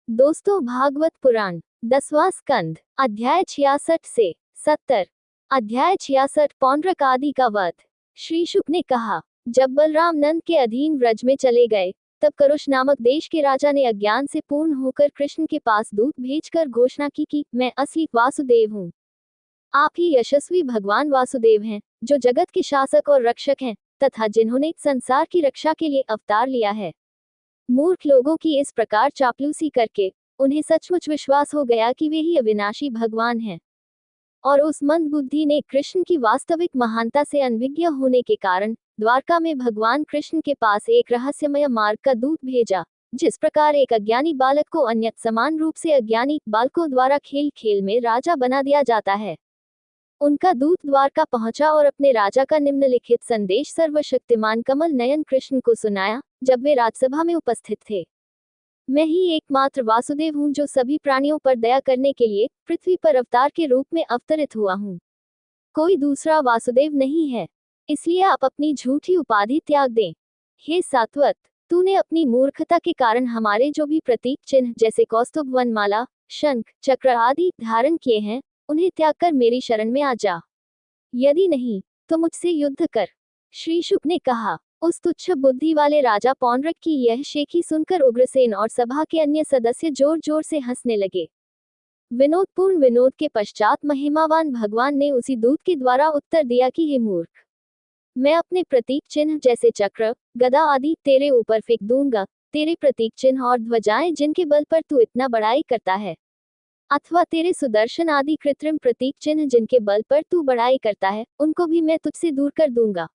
दोस्तों, भागवत पुराण 10वां स्कंद अध्याय 66 से 70। अध्याय 66 पौंड्रक आदि का वध। श्री शुक ने कहा, जब बलराम नंद के अधीन व्रज में चले गए, तब करुष नामक देश के राजा ने अज्ञान से पूर्ण होकर कृष्ण के पास दूत भेजकर घोषणा की कि मैं असली वासुदेव हूँ। आप ही यशस्वी भगवान वासुदेव हैं, जो जगत के शासक और रक्षक हैं, तथा जिन्होंने संसार की रक्षा के लिए अवतार लिया है। मूर्ख लोगों की इस प्रकार चापलूसी करके उन्हें सचमुच विश्वास हो गया कि वे ही अविनाशी भगवान हैं। और उस मंद बुद्धि ने कृष्ण की वास्तविक महानता से अनभिज्ञ होने के कारण द्वारका में भगवान कृष्ण के पास एक रहस्यमय मार्ग का दूत भेजा। जिस प्रकार एक अज्ञानी बालक को अन्य समान रूप से अज्ञानी बालकों द्वारा खेल खेल में राजा बना दिया जाता है, उनका दूत द्वारका पहुंचा और अपने राजा का निम्नलिखित संदेश सर्वशक्तिमान कमल नयन कृष्ण को सुनाया, जब वे राजसभा में उपस्थित थे। मैं ही एकमात्र वासुदेव हूँ, जो सभी प्राणियों पर दया करने के लिए पृथ्वी पर अवतार के रूप में अवतरित हुआ हूँ। कोई दूसरा वासुदेव नहीं है, इसलिए आप अपनी झूठी उपाधि त्याग दें। हे सात्वत, तूने अपनी मूर्खता के कारण हमारे जो भी प्रतीक चिन्ह जैसे कौस्तुभ, वनमाला, शंख, चक्र आदि धारण किए हैं, उन्हें त्याग कर मेरी शरण में आ जा। यदि नहीं तो मुझसे युद्ध कर। श्री शुक ने कहा। उस तुच्छ बुद्धि वाले राजा पौंड्रक की यह शेखी सुनकर उग्रसेन और सभा के अन्य सदस्य जोर जोर से हंसने लगे। विनोदपूर्ण विनोद के पश्चात महिमावान भगवान ने उसी दूत के द्वारा उत्तर दिया कि हे मूर्ख, मैं अपने प्रतीक चिन्ह जैसे चक्र, गदा आदि तेरे ऊपर फेंक दूंगा। तेरे प्रतीक चिन्ह और ध्वजाएं जिनके बल पर तू इतना बड़ाई करता है, अथवा तेरे सुदर्शन आदि कृत्रिम प्रतीक चिन्ह जिनके बल पर तू बड़ाई करता है, उनको भी मैं तुझसे दूर कर दूंगा।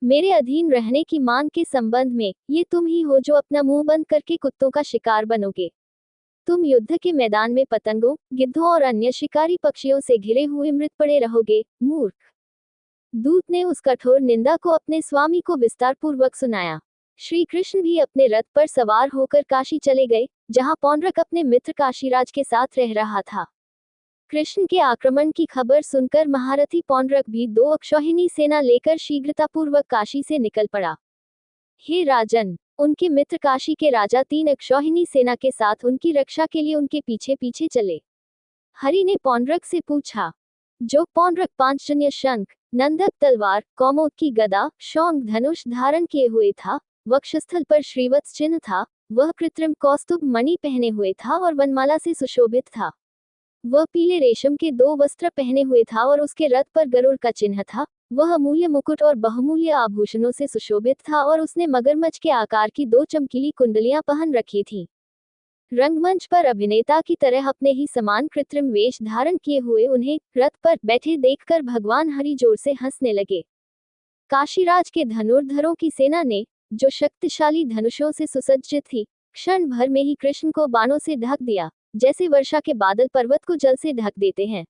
मेरे अधीन रहने की मांग के संबंध में ये तुम ही हो जो अपना मुंह बंद करके कुत्तों का शिकार बनोगे। तुम युद्ध के मैदान में पतंगों, गिद्धों और अन्य शिकारी पक्षियों से घिरे हुए मृत पड़े रहोगे, मूर्ख। दूत ने उस कठोर निंदा को अपने स्वामी को विस्तार पूर्वक सुनाया। श्री कृष्ण भी अपने रथ पर सवार होकर काशी चले गए, जहां पौंड्रक अपने मित्र काशीराज के साथ रह रहा था। कृष्ण के आक्रमण की खबर सुनकर महारथी पौंड्रक भी 2 अक्षौहिणी सेना लेकर शीघ्रतापूर्वक काशी से निकल पड़ा। हे राजन, उनके मित्र काशी के राजा 3 अक्षौहिणी सेना के साथ उनकी रक्षा के लिए उनके पीछे पीछे चले। हरि ने पौंड्रक से पूछा, जो पौंड्रक पांचजन्य शंख, नंदक तलवार, कौमोद की गदा, शौंग धनुष धारण किए हुए था, वक्षस्थल पर श्रीवत्स चिन्ह था, वह कृत्रिम कौस्तुभ मणि पहने हुए था और वनमाला से सुशोभित था। वह पीले रेशम के 2 वस्त्र पहने हुए था और उसके रथ पर गरुड़ का चिन्ह था। वह अमूल्य मुकुट और बहुमूल्य आभूषणों से सुशोभित था और उसने मगरमच्छ के आकार की 2 चमकीली कुंडलियां पहन रखी थीं। रंगमंच पर अभिनेता की तरह अपने ही समान कृत्रिम वेश धारण किए हुए उन्हें रथ पर बैठे देखकर भगवान हरि जोर से हंसने लगे। काशीराज के धनुर्धरों की सेना ने, जो शक्तिशाली धनुषों से सुसज्जित थी, क्षण भर में ही कृष्ण को बाणों से ढक दिया, जैसे वर्षा के बादल पर्वत को जल से ढक देते हैं।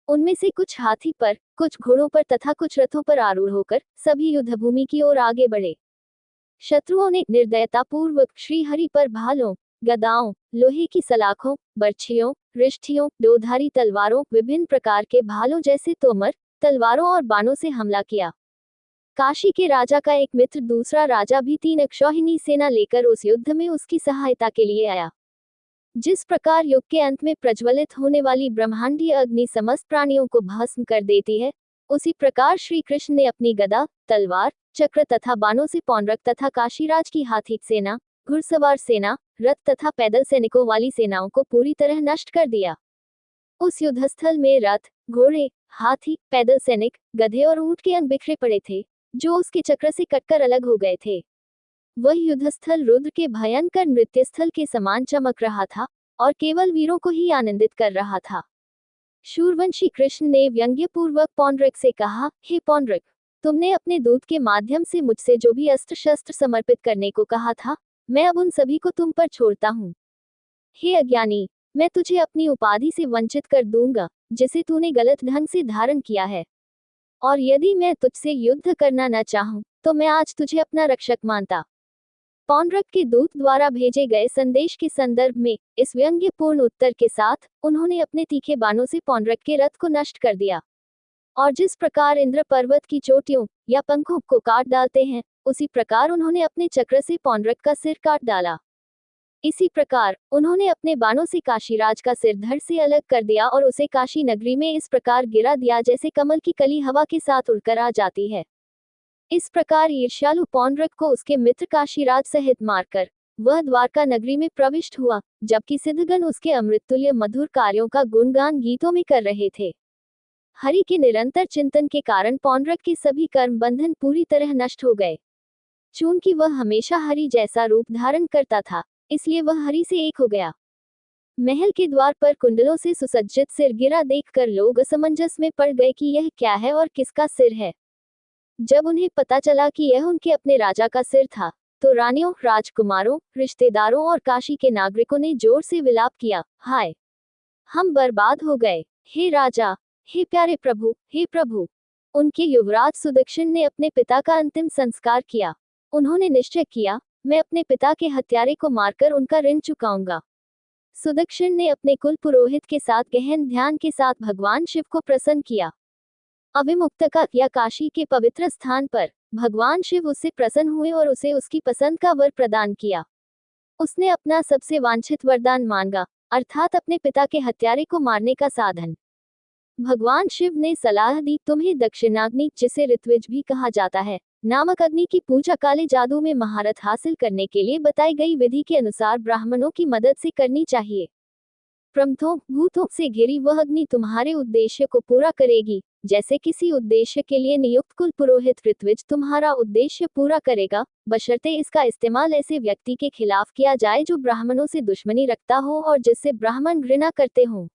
उनमें से कुछ हाथी पर, कुछ घोड़ों पर तथा कुछ रथों पर आरूढ़ होकर सभी युद्धभूमि की ओर आगे बढ़े। शत्रुओं ने निर्दयतापूर्वक श्रीहरि पर भालों, गदाओं, लोहे की सलाखों, बर्छियों, रिष्ठियों, दोधारी तलवारों, विभिन्न प्रकार के भालों जैसे तोमर, तलवारों और बाणों से हमला किया। काशी के राजा का एक मित्र दूसरा राजा भी 3 अक्षौहिणी सेना लेकर उस युद्ध में उसकी सहायता के लिए आया। जिस प्रकार युग के अंत में प्रज्वलित होने वाली ब्रह्मांडीय अग्नि समस्त प्राणियों को भस्म कर देती है, उसी प्रकार श्री कृष्ण ने अपनी गदा, तलवार, चक्र तथा बाणों से पौंड्रक तथा काशीराज की हाथी सेना, घुड़सवार सेना, रथ तथा पैदल सैनिकों वाली सेनाओं को पूरी तरह नष्ट कर दिया। उस युद्धस्थल में रथ, घोड़े, हाथी, पैदल सैनिक, गधे और ऊंट के अंग बिखरे पड़े थे, जो उसके चक्र से कटकर अलग हो गए थे। वह युद्धस्थल रुद्र के भयंकर नृत्यस्थल के समान चमक रहा था और केवल वीरों को ही आनंदित कर रहा था। शूरवंशी कृष्ण ने व्यंग्यपूर्वक पौंड्रक से कहा, हे पौंड्रक, तुमने अपने दूत के माध्यम से मुझसे जो भी अस्त्र शस्त्र समर्पित करने को कहा था, मैं अब उन सभी को तुम पर छोड़ता हूँ। हे अज्ञानी, मैं तुझे अपनी उपाधि से वंचित कर दूंगा, जिसे तूने गलत ढंग से धारण किया है। और यदि मैं तुझसे युद्ध करना न चाहूं, तो मैं आज तुझे अपना रक्षक मानता। पौंड्रक के दूत द्वारा भेजे गए संदेश के संदर्भ में इस व्यंग्यपूर्ण उत्तर के साथ उन्होंने अपने तीखे बाणों से पौंड्रक के रथ को नष्ट कर दिया। और जिस प्रकार इंद्र पर्वत की चोटियों या पंखों को काट डालते हैं, उसी प्रकार उन्होंने अपने चक्र से पौंड्रक का सिर काट डाला। इसी प्रकार उन्होंने अपने बाणों से काशीराज का सिर धड़ से अलग कर दिया और उसे काशी नगरी में इस प्रकार गिरा दिया जैसे कमल की कली हवा के साथ उड़कर आ जाती है। इस प्रकार ईर्ष्यालु पौंड्रक को उसके मित्र काशीराज सहित मारकर वह द्वारका नगरी में प्रविष्ट हुआ, जबकि सिद्धगण उसके अमृततुल्य मधुर कार्यों का गुणगान गीतों में कर रहे थे। हरि के निरंतर चिंतन के कारण पौंड्रक के सभी कर्म बंधन पूरी तरह नष्ट हो गए। चूंकि वह हमेशा हरि जैसा रूप धारण करता था, इसलिए वह हरि से एक हो गया। महल के द्वार पर कुंडलों से सुसज्जित सिर गिरा देखकर लोग असमंजस में पड़ गए कि यह क्या है और किसका सिर है। जब उन्हें पता चला कि यह उनके अपने राजा का सिर था, तो रानियों, राजकुमारों, रिश्तेदारों और काशी के नागरिकों ने जोर से विलाप किया, हाय, हम बर्बाद हो गए। हे राजा, हे प्यारे प्रभु, हे प्रभु। उनके युवराज सुदक्षिण ने अपने पिता का अंतिम संस्कार किया। उन्होंने निश्चय किया, मैं अपने पिता के हत्यारे को मारकर उनका ऋण चुकाऊंगा। सुदक्षिण ने अपने कुल पुरोहित के साथ गहन ध्यान के साथ भगवान शिव को प्रसन्न किया। अविमुक्तका या काशी के पवित्र स्थान पर भगवान शिव उससे प्रसन्न हुए और उसे उसकी पसंद का वर प्रदान किया। उसने अपना सबसे वांछित वरदान मांगा, अर्थात अपने पिता के हत्यारे को मारने का साधन। भगवान शिव ने सलाह दी, तुम्हें दक्षिणाग्नि, जिसे ऋत्विज भी कहा जाता है, नामक अग्नि की पूजा काले जादू में महारत हासिल करने के लिए बताई गई विधि के अनुसार ब्राह्मणों की मदद से करनी चाहिए। प्रमथों, भूतों से घिरी वह अग्नि तुम्हारे उद्देश्य को पूरा करेगी, जैसे किसी उद्देश्य के लिए नियुक्त कुल पुरोहित ऋत्विज तुम्हारा उद्देश्य पूरा करेगा, बशर्ते इसका इस्तेमाल ऐसे व्यक्ति के खिलाफ किया जाए जो ब्राह्मणों से दुश्मनी रखता हो और जिससे ब्राह्मण घृणा करते हों।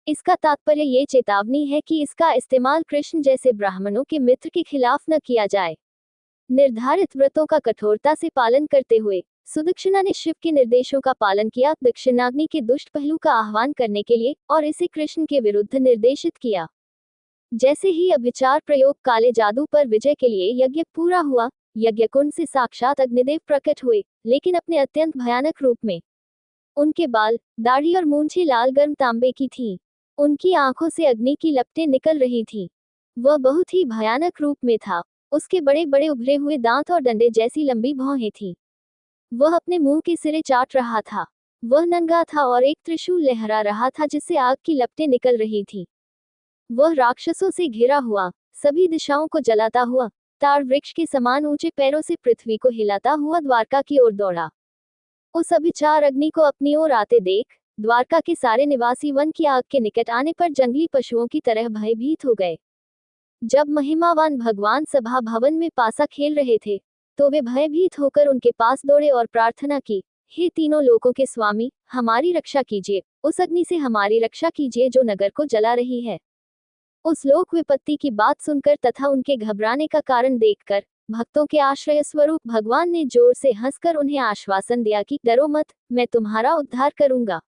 इसका तात्पर्य ये चेतावनी है कि इसका इस्तेमाल कृष्ण जैसे ब्राह्मणों के मित्र के खिलाफ न किया जाए। निर्धारित व्रतों का कठोरता से पालन करते हुए सुदक्षिणा ने शिव के निर्देशों का पालन किया, दक्षिणाग्नि के दुष्ट पहलू का आह्वान करने के लिए, और इसे कृष्ण के विरुद्ध निर्देशित किया। जैसे ही अभिचार प्रयोग काले जादू पर विजय के लिए यज्ञ पूरा हुआ, यज्ञ कुंड से साक्षात अग्निदेव प्रकट हुए, लेकिन अपने अत्यंत भयानक रूप में। उनके बाल, दाढ़ी और मूंछें लाल गर्म तांबे की थीं। उनकी आंखों से अग्नि की लपटें निकल रही थीं। वह बहुत ही भयानक रूप में था। उसके बड़े बड़े उभरे हुए दांत और डंडे जैसी लंबी भौहें थीं। वह अपने मुंह के सिरे चाट रहा था। वह नंगा था और एक त्रिशूल लहरा रहा था जिससे आग की लपटें निकल रही थीं। वह राक्षसों से घिरा हुआ, सभी दिशाओं को जलाता हुआ, ताड़ वृक्ष के समान ऊंचे पैरों से पृथ्वी को हिलाता हुआ द्वारका की ओर दौड़ा। उस अभिचार अग्नि को अपनी ओर आते देख द्वारका के सारे निवासी वन की आग के निकट आने पर जंगली पशुओं की तरह भयभीत हो गए। जब महिमावान भगवान सभा भवन में पासा खेल रहे थे, तो वे भयभीत होकर उनके पास दौड़े और प्रार्थना की, हे तीनों लोकों के स्वामी, हमारी रक्षा कीजिए, उस अग्नि से हमारी रक्षा कीजिए जो नगर को जला रही है। उस लोक विपत्ति की बात सुनकर तथा उनके घबराने का कारण देखकर भक्तों के आश्रय स्वरूप भगवान ने जोर से हंसकर उन्हें आश्वासन दिया कि डरो मत, मैं तुम्हारा उद्धार करूंगा।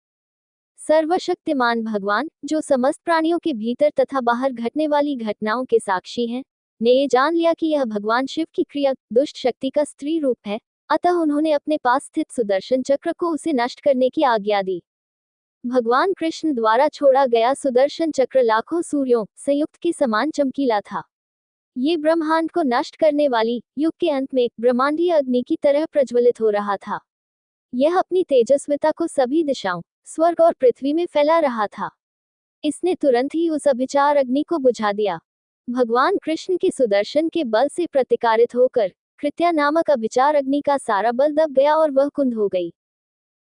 सर्वशक्तिमान भगवान, जो समस्त प्राणियों के भीतर तथा बाहर घटने वाली घटनाओं के साक्षी हैं, ने ये जान लिया कि यह भगवान शिव की क्रिया दुष्ट शक्ति का स्त्री रूप है, अतः उन्होंने अपने पास स्थित सुदर्शन चक्र को उसे नष्ट करने की आज्ञा दी। भगवान कृष्ण द्वारा छोड़ा गया सुदर्शन चक्र लाखों सूर्यों संयुक्त के समान चमकीला था। ये ब्रह्मांड को नष्ट करने वाली युग के अंत में ब्रह्मांडीय अग्नि की तरह प्रज्वलित हो रहा था। यह अपनी तेजस्विता को सभी दिशाओं, स्वर्ग और पृथ्वी में फैला रहा था। इसने तुरंत ही उस अभिचार अग्नि को बुझा दिया। भगवान कृष्ण के सुदर्शन के बल से प्रतिकारित होकर कृत्या नामक अभिचार अग्नि का सारा बल दब गया और वह कुंद हो गई।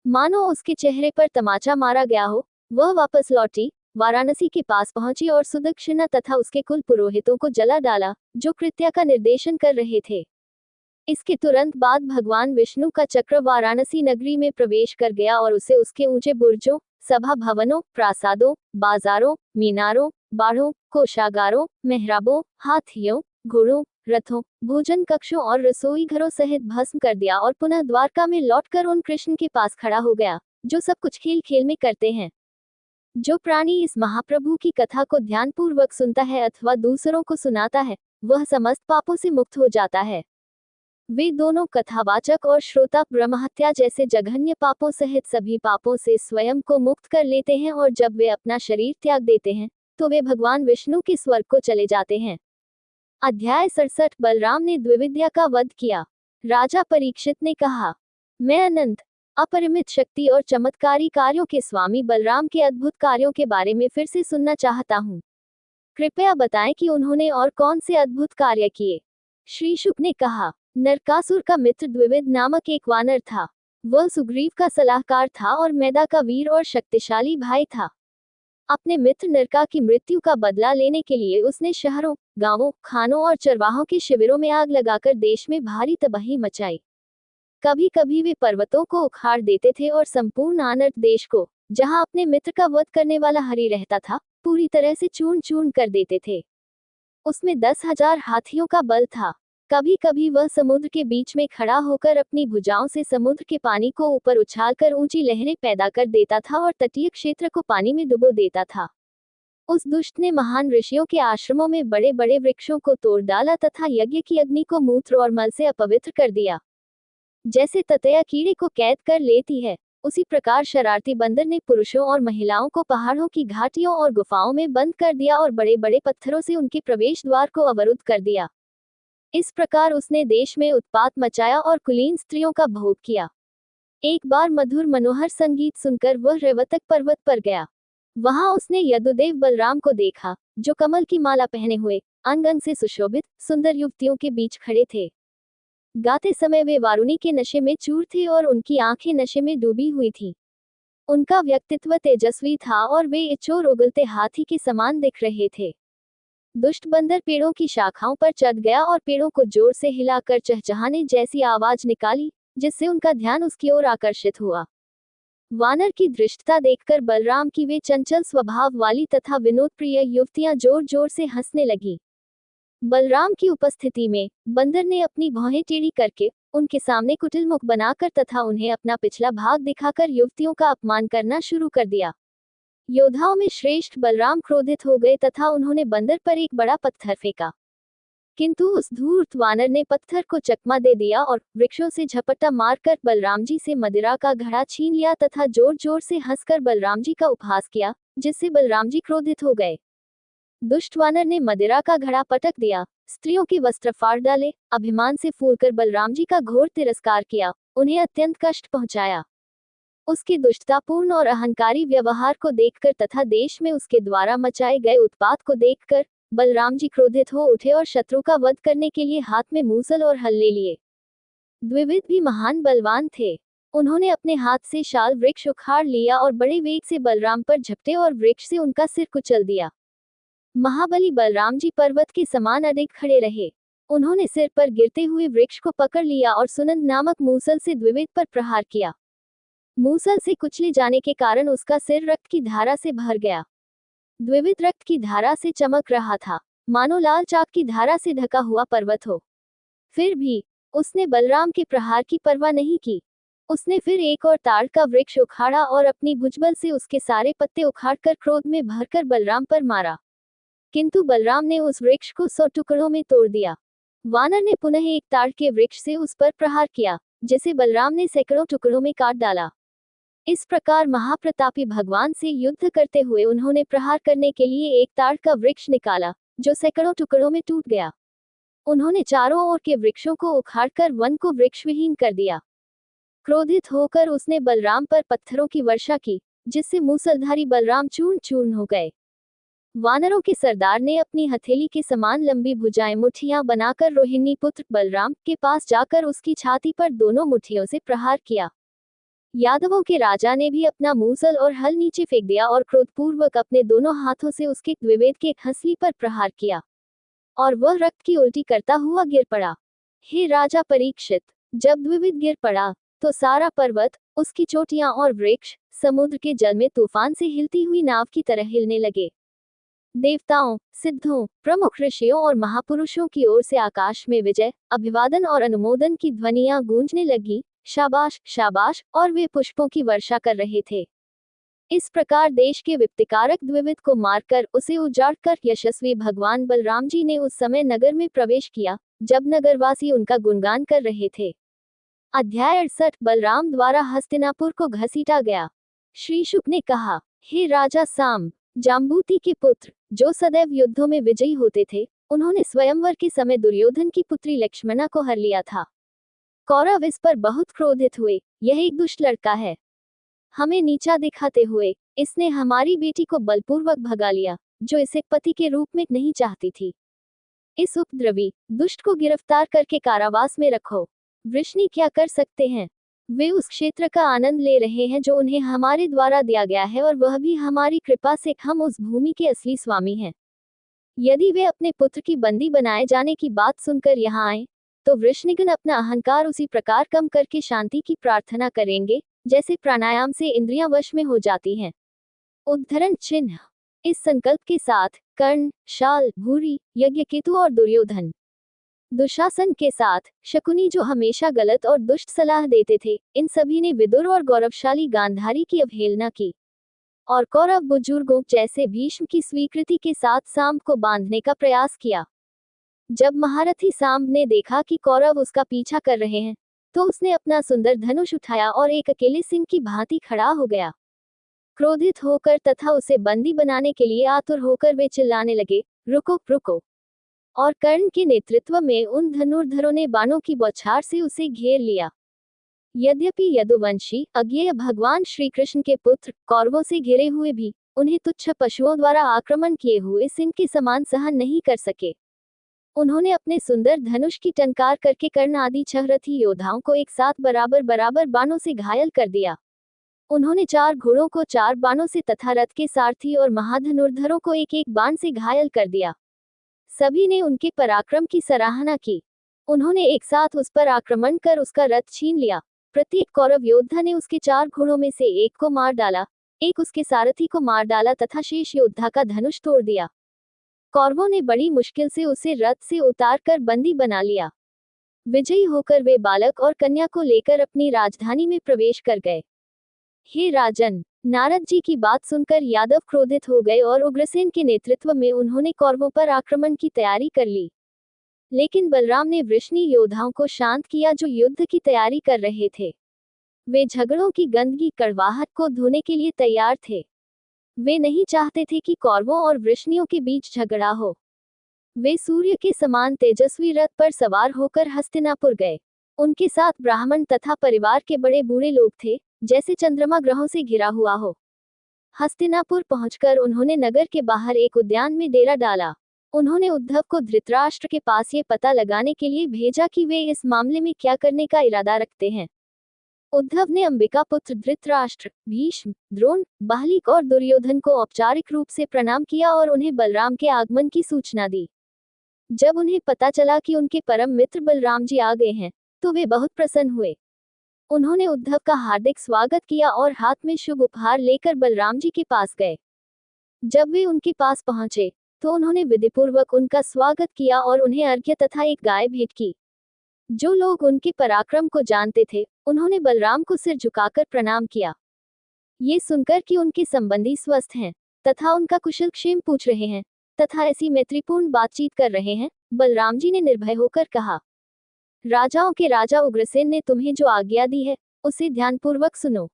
मानो उसके चेहरे पर तमाचा मारा गया हो। वह वापस लौटी, वाराणसी के पास पहुंची और सुदक्षिणा तथा उसके कुल पुरोहितों को जला डाला, जो कृत्या का निर्देशन कर रहे थे। इसके तुरंत बाद भगवान विष्णु का चक्र वाराणसी नगरी में प्रवेश कर गया और उसे उसके ऊंचे बुर्जों, सभा भवनों, प्रासादों, बाजारों, मीनारों, बाढ़ों, कोषागारों, मेहराबों, हाथियों, घोड़ों, रथों, भोजन कक्षों और रसोई घरों सहित भस्म कर दिया और पुनः द्वारका में लौटकर उन कृष्ण के पास खड़ा हो गया, जो सब कुछ खेल खेल में करते हैं। जो प्राणी इस महाप्रभु की कथा को ध्यानपूर्वक सुनता है अथवा दूसरों को सुनाता है, वह समस्त पापों से मुक्त हो जाता है। वे दोनों कथावाचक और श्रोता ब्रह्महत्या जैसे जघन्य पापों सहित सभी पापों से स्वयं को मुक्त कर लेते हैं और जब वे अपना शरीर त्याग देते हैं, तो वे भगवान विष्णु के स्वर्ग को चले जाते हैं। अध्याय 67। बलराम ने द्विविद्या का वध किया। राजा परीक्षित ने कहा, मैं अनंत अपरिमित शक्ति और चमत्कारी कार्यों के स्वामी बलराम के अद्भुत कार्यों के बारे में फिर से सुनना चाहता हूँ। कृपया बताएं कि उन्होंने और कौन से अद्भुत कार्य किए। श्री शुक ने कहा, नरकासुर का मित्र द्विविद नामक एक वानर था। वह सुग्रीव का सलाहकार था और मैदा का वीर और शक्तिशाली भाई था। अपने मित्र नरका की मृत्यु का बदला लेने के लिए उसने शहरों, गांवों, खानों और चरवाहों के शिविरों में आग लगाकर देश में भारी तबाही मचाई। कभी कभी वे पर्वतों को उखाड़ देते थे और संपूर्ण अनर्थ देश को, जहां अपने मित्र का वध करने वाला हरि रहता था, पूरी तरह से चूर्ण चूर्ण कर देते थे। उसमें 10,000 हाथियों का बल था। कभी कभी वह समुद्र के बीच में खड़ा होकर अपनी भुजाओं से समुद्र के पानी को ऊपर उछालकर ऊंची लहरें पैदा कर देता था और तटीय क्षेत्र को पानी में डुबो देता था। उस दुष्ट ने महान ऋषियों के आश्रमों में बड़े बड़े वृक्षों को तोड़ डाला तथा यज्ञ की अग्नि को मूत्र और मल से अपवित्र कर दिया। जैसे ततैया कीड़े को कैद कर लेती है, उसी प्रकार शरारती बंदर ने पुरुषों और महिलाओं को पहाड़ों की घाटियों और गुफाओं में बंद कर दिया और बड़े बड़े पत्थरों से उनके प्रवेश द्वार को अवरुद्ध कर दिया। इस प्रकार उसने देश में उत्पात मचाया और कुलीन स्त्रियों का भोग किया। एक बार मधुर मनोहर संगीत सुनकर वह रेवतक पर्वत पर गया। वहां उसने यदुदेव बलराम को देखा, जो कमल की माला पहने हुए, अंग अंग से सुशोभित सुंदर युवतियों के बीच खड़े थे। गाते समय वे वारुणी के नशे में चूर थे और उनकी आंखें नशे में डूबी हुई थी। उनका व्यक्तित्व तेजस्वी था और वे इचोर उगलते हाथी के समान दिख रहे थे। दुष्ट बंदर पेड़ों की शाखाओं पर चढ़ गया और पेड़ों को जोर से हिलाकर चहचहाने जैसी आवाज निकाली, जिससे उनका ध्यान उसकी ओर आकर्षित हुआ। वानर की दृष्टता देखकर बलराम की वे चंचल स्वभाव वाली तथा विनोद प्रिय युवतियां जोर जोर से हंसने लगी। बलराम की उपस्थिति में बंदर ने अपनी भौहें टेढ़ी करके उनके सामने कुटिल मुख बनाकर तथा उन्हें अपना पिछला भाग दिखाकर युवतियों का अपमान करना शुरू कर दिया। योद्धाओं में श्रेष्ठ बलराम क्रोधित हो गए तथा उन्होंने बंदर पर एक बड़ा पत्थर फेंका। किंतु उस धूर्त वानर ने पत्थर को चकमा दे दिया और वृक्षों से झपट्टा मारकर बलराम जी से मदिरा का घड़ा छीन लिया तथा जोर जोर से हंसकर बलराम जी का उपहास किया, जिससे बलराम जी क्रोधित हो गए। दुष्ट वानर ने मदिरा का घड़ा पटक दिया, स्त्रियों के वस्त्र फाड़ डाले, अभिमान से फूलकर बलराम जी का घोर तिरस्कार किया, उन्हें अत्यंत कष्ट पहुंचाया। उसके दुष्टतापूर्ण और अहंकारी व्यवहार को देखकर तथा देश में उसके द्वारा मचाए गए उत्पात को देखकर बलराम जी क्रोधित हो उठे और शत्रु का वध करने के लिए हाथ में मूसल और हल ले लिए। द्विविद भी महान बलवान थे। उन्होंने अपने हाथ से शाल वृक्ष उखाड़ लिया और बड़े वेग से बलराम पर झपटे और वृक्ष से उनका सिर कुचल दिया। महाबली बलराम जी पर्वत के समान अडिग खड़े रहे। उन्होंने सिर पर गिरते हुए वृक्ष को पकड़ लिया और सुनंद नामक मूसल से द्विविद पर प्रहार किया। मूसल से कुचले जाने के कारण उसका सिर रक्त की धारा से भर गया। द्विविद रक्त की धारा से चमक रहा था, मानो लाल चाक की धारा से ढका हुआ पर्वत हो। फिर भी उसने बलराम के प्रहार की परवाह नहीं की। उसने फिर एक और ताड़ का वृक्ष उखाड़ा और अपनी भुजबल से उसके सारे पत्ते उखाड़कर क्रोध में भरकर बलराम पर मारा। किंतु बलराम ने उस वृक्ष को 100 टुकड़ों में तोड़ दिया। वानर ने पुनः एक ताड़ के वृक्ष से उस पर प्रहार किया, जिसे बलराम ने सैकड़ों टुकड़ों में काट डाला। इस प्रकार महाप्रतापी भगवान से युद्ध करते हुए उन्होंने प्रहार करने के लिए एक ताड़ का वृक्ष निकाला, जो सैकड़ों टुकड़ों में टूट गया। उन्होंने चारों ओर के वृक्षों को उखाड़कर वन को वृक्षविहीन कर दिया। क्रोधित होकर उसने बलराम पर पत्थरों की वर्षा की, जिससे मूसलधारी बलराम चूर्ण चूर्ण हो गए। वानरों के सरदार ने अपनी हथेली के समान लंबी भुजाएं मुठ्ठियां बनाकर रोहिणी पुत्र बलराम के पास जाकर उसकी छाती पर दोनों मुट्ठियों से प्रहार किया। यादवों के राजा ने भी अपना मूसल और हल नीचे फेंक दिया और क्रोधपूर्वक अपने दोनों हाथों से उसके द्विवेद के हंसली पर प्रहार किया, और वह रक्त की उल्टी करता हुआ गिर पड़ा। हे राजा परीक्षित, जब द्विविद गिर पड़ा तो सारा पर्वत, उसकी चोटियां और वृक्ष समुद्र के जल में तूफान से हिलती हुई नाव की तरह हिलने लगे। देवताओं, सिद्धों, प्रमुख ऋषियों और महापुरुषों की ओर से आकाश में विजय, अभिवादन और अनुमोदन की ध्वनियां गूंजने लगी। शाबाश शाबाश, और वे पुष्पों की वर्षा कर रहे थे। इस प्रकार देश के विप्तिकारक द्विविद को मारकर उसे उजाड़कर यशस्वी भगवान बलराम जी ने उस समय नगर में प्रवेश किया, जब नगरवासी उनका गुणगान कर रहे थे। अध्याय 68। बलराम द्वारा हस्तिनापुर को घसीटा गया। श्री शुक ने कहा, हे राजा सांब, जाम्बूति के पुत्र, जो सदैव युद्धों में विजयी होते थे, उन्होंने स्वयंवर के समय दुर्योधन की पुत्री लक्ष्मणा को हर लिया था। कौरव इस पर बहुत क्रोधित हुए। यह एक दुष्ट लड़का है, हमें नीचा दिखाते हुए इसने हमारी बेटी को बलपूर्वक भगा लिया, जो इसे पति के रूप में नहीं चाहती थी। इस उपद्रवी दुष्ट को गिरफ्तार करके कारावास में रखो। वृष्णि क्या कर सकते हैं? वे उस क्षेत्र का आनंद ले रहे हैं जो उन्हें हमारे द्वारा दिया गया है, और वह भी हमारी कृपा से हम उस भूमि के असली स्वामी हैं। यदि वे अपने पुत्र की बंदी बनाए जाने की बात सुनकर यहाँ आए, तो वृष्णिगण अपना अहंकार उसी प्रकार कम करके शांति की प्रार्थना करेंगे, जैसे प्राणायाम से इंद्रियां वश में हो जाती हैं। उद्धरण चिन्ह। इस संकल्प के साथ कर्ण, शाल, भूरी, यज्ञकेतु और दुर्योधन, दुशासन के साथ शकुनी जो हमेशा गलत और दुष्ट सलाह देते थे, इन सभी ने विदुर और गौरवशाली गांधारी की अवहेलना की, और कौरव बुजुर्गों जैसे भीष्म की स्वीकृति के साथ सांब को बांधने का प्रयास किया। जब महारथी सांब ने देखा कि कौरव उसका पीछा कर रहे हैं, तो उसने अपना सुंदर धनुष उठाया और एक अकेले सिंह की भांति खड़ा हो गया। क्रोधित होकर तथा उसे बंदी बनाने के लिए आतुर होकर वे चिल्लाने लगे, रुको रुको। और कर्ण के नेतृत्व में उन धनुर्धरों ने बाणों की बौछार से उसे घेर लिया। यद्यपि यदुवंशी अज्ञेय भगवान श्री कृष्ण के पुत्र कौरवों से घिरे हुए भी उन्हें तुच्छ पशुओं द्वारा आक्रमण किए हुए सिंह के समान सहन नहीं कर सके। उन्होंने अपने सुंदर धनुष की टंकार करके कर्ण आदि 6 रथी योद्धाओं को एक साथ बराबर बराबर बाणों से घायल कर दिया। उन्होंने 4 घोड़ों को 4 बाणों से तथा रथ के सारथी और महाधनुर्धरों को एक एक बाण से घायल कर दिया। सभी ने उनके पराक्रम की सराहना की। उन्होंने एक साथ उस पर आक्रमण कर उसका रथ छीन लिया। प्रत्येक कौरव योद्धा ने उसके 4 घोड़ों में से एक को मार डाला, एक उसके सारथी को मार डाला तथा शेष योद्धा का धनुष तोड़ दिया। कौरवों ने बड़ी मुश्किल से उसे रथ से उतार कर बंदी बना लिया। विजयी होकर वे बालक और कन्या को लेकर अपनी राजधानी में प्रवेश कर गए। हे राजन, नारद जी की बात सुनकर यादव क्रोधित हो गए और उग्रसेन के नेतृत्व में उन्होंने कौरवों पर आक्रमण की तैयारी कर ली। लेकिन बलराम ने वृष्णि योद्धाओं को शांत किया जो युद्ध की तैयारी कर रहे थे। वे झगड़ों की गंदगी कड़वाहट को धोने के लिए तैयार थे। वे नहीं चाहते थे कि कौरवों और वृष्णियों के बीच झगड़ा हो। वे सूर्य के समान तेजस्वी रथ पर सवार होकर हस्तिनापुर गए। उनके साथ ब्राह्मण तथा परिवार के बड़े बूढ़े लोग थे, जैसे चंद्रमा ग्रहों से घिरा हुआ हो। हस्तिनापुर पहुंचकर उन्होंने नगर के बाहर एक उद्यान में डेरा डाला। उन्होंने उद्धव को धृतराष्ट्र के पास ये पता लगाने के लिए भेजा कि वे इस मामले में क्या करने का इरादा रखते हैं। उद्धव ने अंबिका पुत्र धृतराष्ट्र, भीष्म, द्रोण, बाहलिक और दुर्योधन को औपचारिक रूप से प्रणाम किया और उन्हें बलराम के आगमन की सूचना दी। जब उन्हें पता चला कि उनके परम मित्र बलराम जी आ गए हैं, तो वे बहुत प्रसन्न हुए। उन्होंने उद्धव का हार्दिक स्वागत किया और हाथ में शुभ उपहार लेकर बलराम जी के पास गए। जब वे उनके पास पहुंचे, तो उन्होंने विधिपूर्वक उनका स्वागत किया और उन्हें अर्घ्य तथा एक गाय भेंट की। जो लोग उनके पराक्रम को जानते थे, उन्होंने बलराम को सिर झुकाकर प्रणाम किया। ये सुनकर कि उनके संबंधी स्वस्थ हैं तथा उनका कुशल क्षेम पूछ रहे हैं तथा ऐसी मैत्रीपूर्ण बातचीत कर रहे हैं, बलराम जी ने निर्भय होकर कहा, राजाओं के राजा उग्रसेन ने तुम्हें जो आज्ञा दी है, उसे ध्यानपूर्वक सुनो।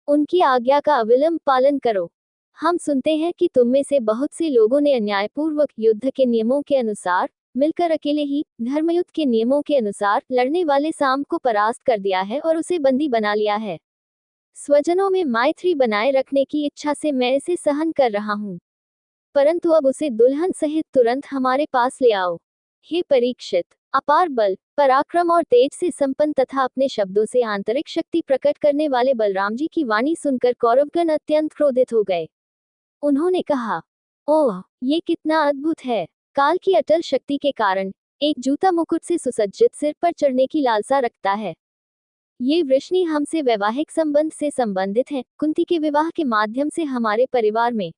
उनकी आज्ञा का अविलंब पालन करो। हम सुनते हैं कि तुम में से बहुत से लोगों ने अन्यायपूर्वक युद्ध के नियमों के अनुसार मिलकर अकेले ही धर्मयुद्ध के नियमों के अनुसार लड़ने वाले सांब को परास्त कर दिया है और उसे बंदी बना लिया है। स्वजनों में मैत्री बनाए रखने की इच्छा से मैं इसे सहन कर रहा हूँ, परंतु अब उसे दुल्हन सहित तुरंत हमारे पास ले आओ। हे परीक्षित, अपार बल, पराक्रम और तेज से संपन्न तथा अपने शब्दों से आंतरिक शक्ति प्रकट करने वाले बलराम जी की वाणी सुनकर कौरवगण अत्यंत क्रोधित हो गए। उन्होंने कहा, ओह, ये कितना अद्भुत है। काल की अटल शक्ति के कारण एक जूता मुकुट से सुसज्जित सिर पर चढ़ने की लालसा रखता है। ये वृष्णि हमसे वैवाहिक संबंध से संबंधित है। कुंती के विवाह के माध्यम से हमारे परिवार में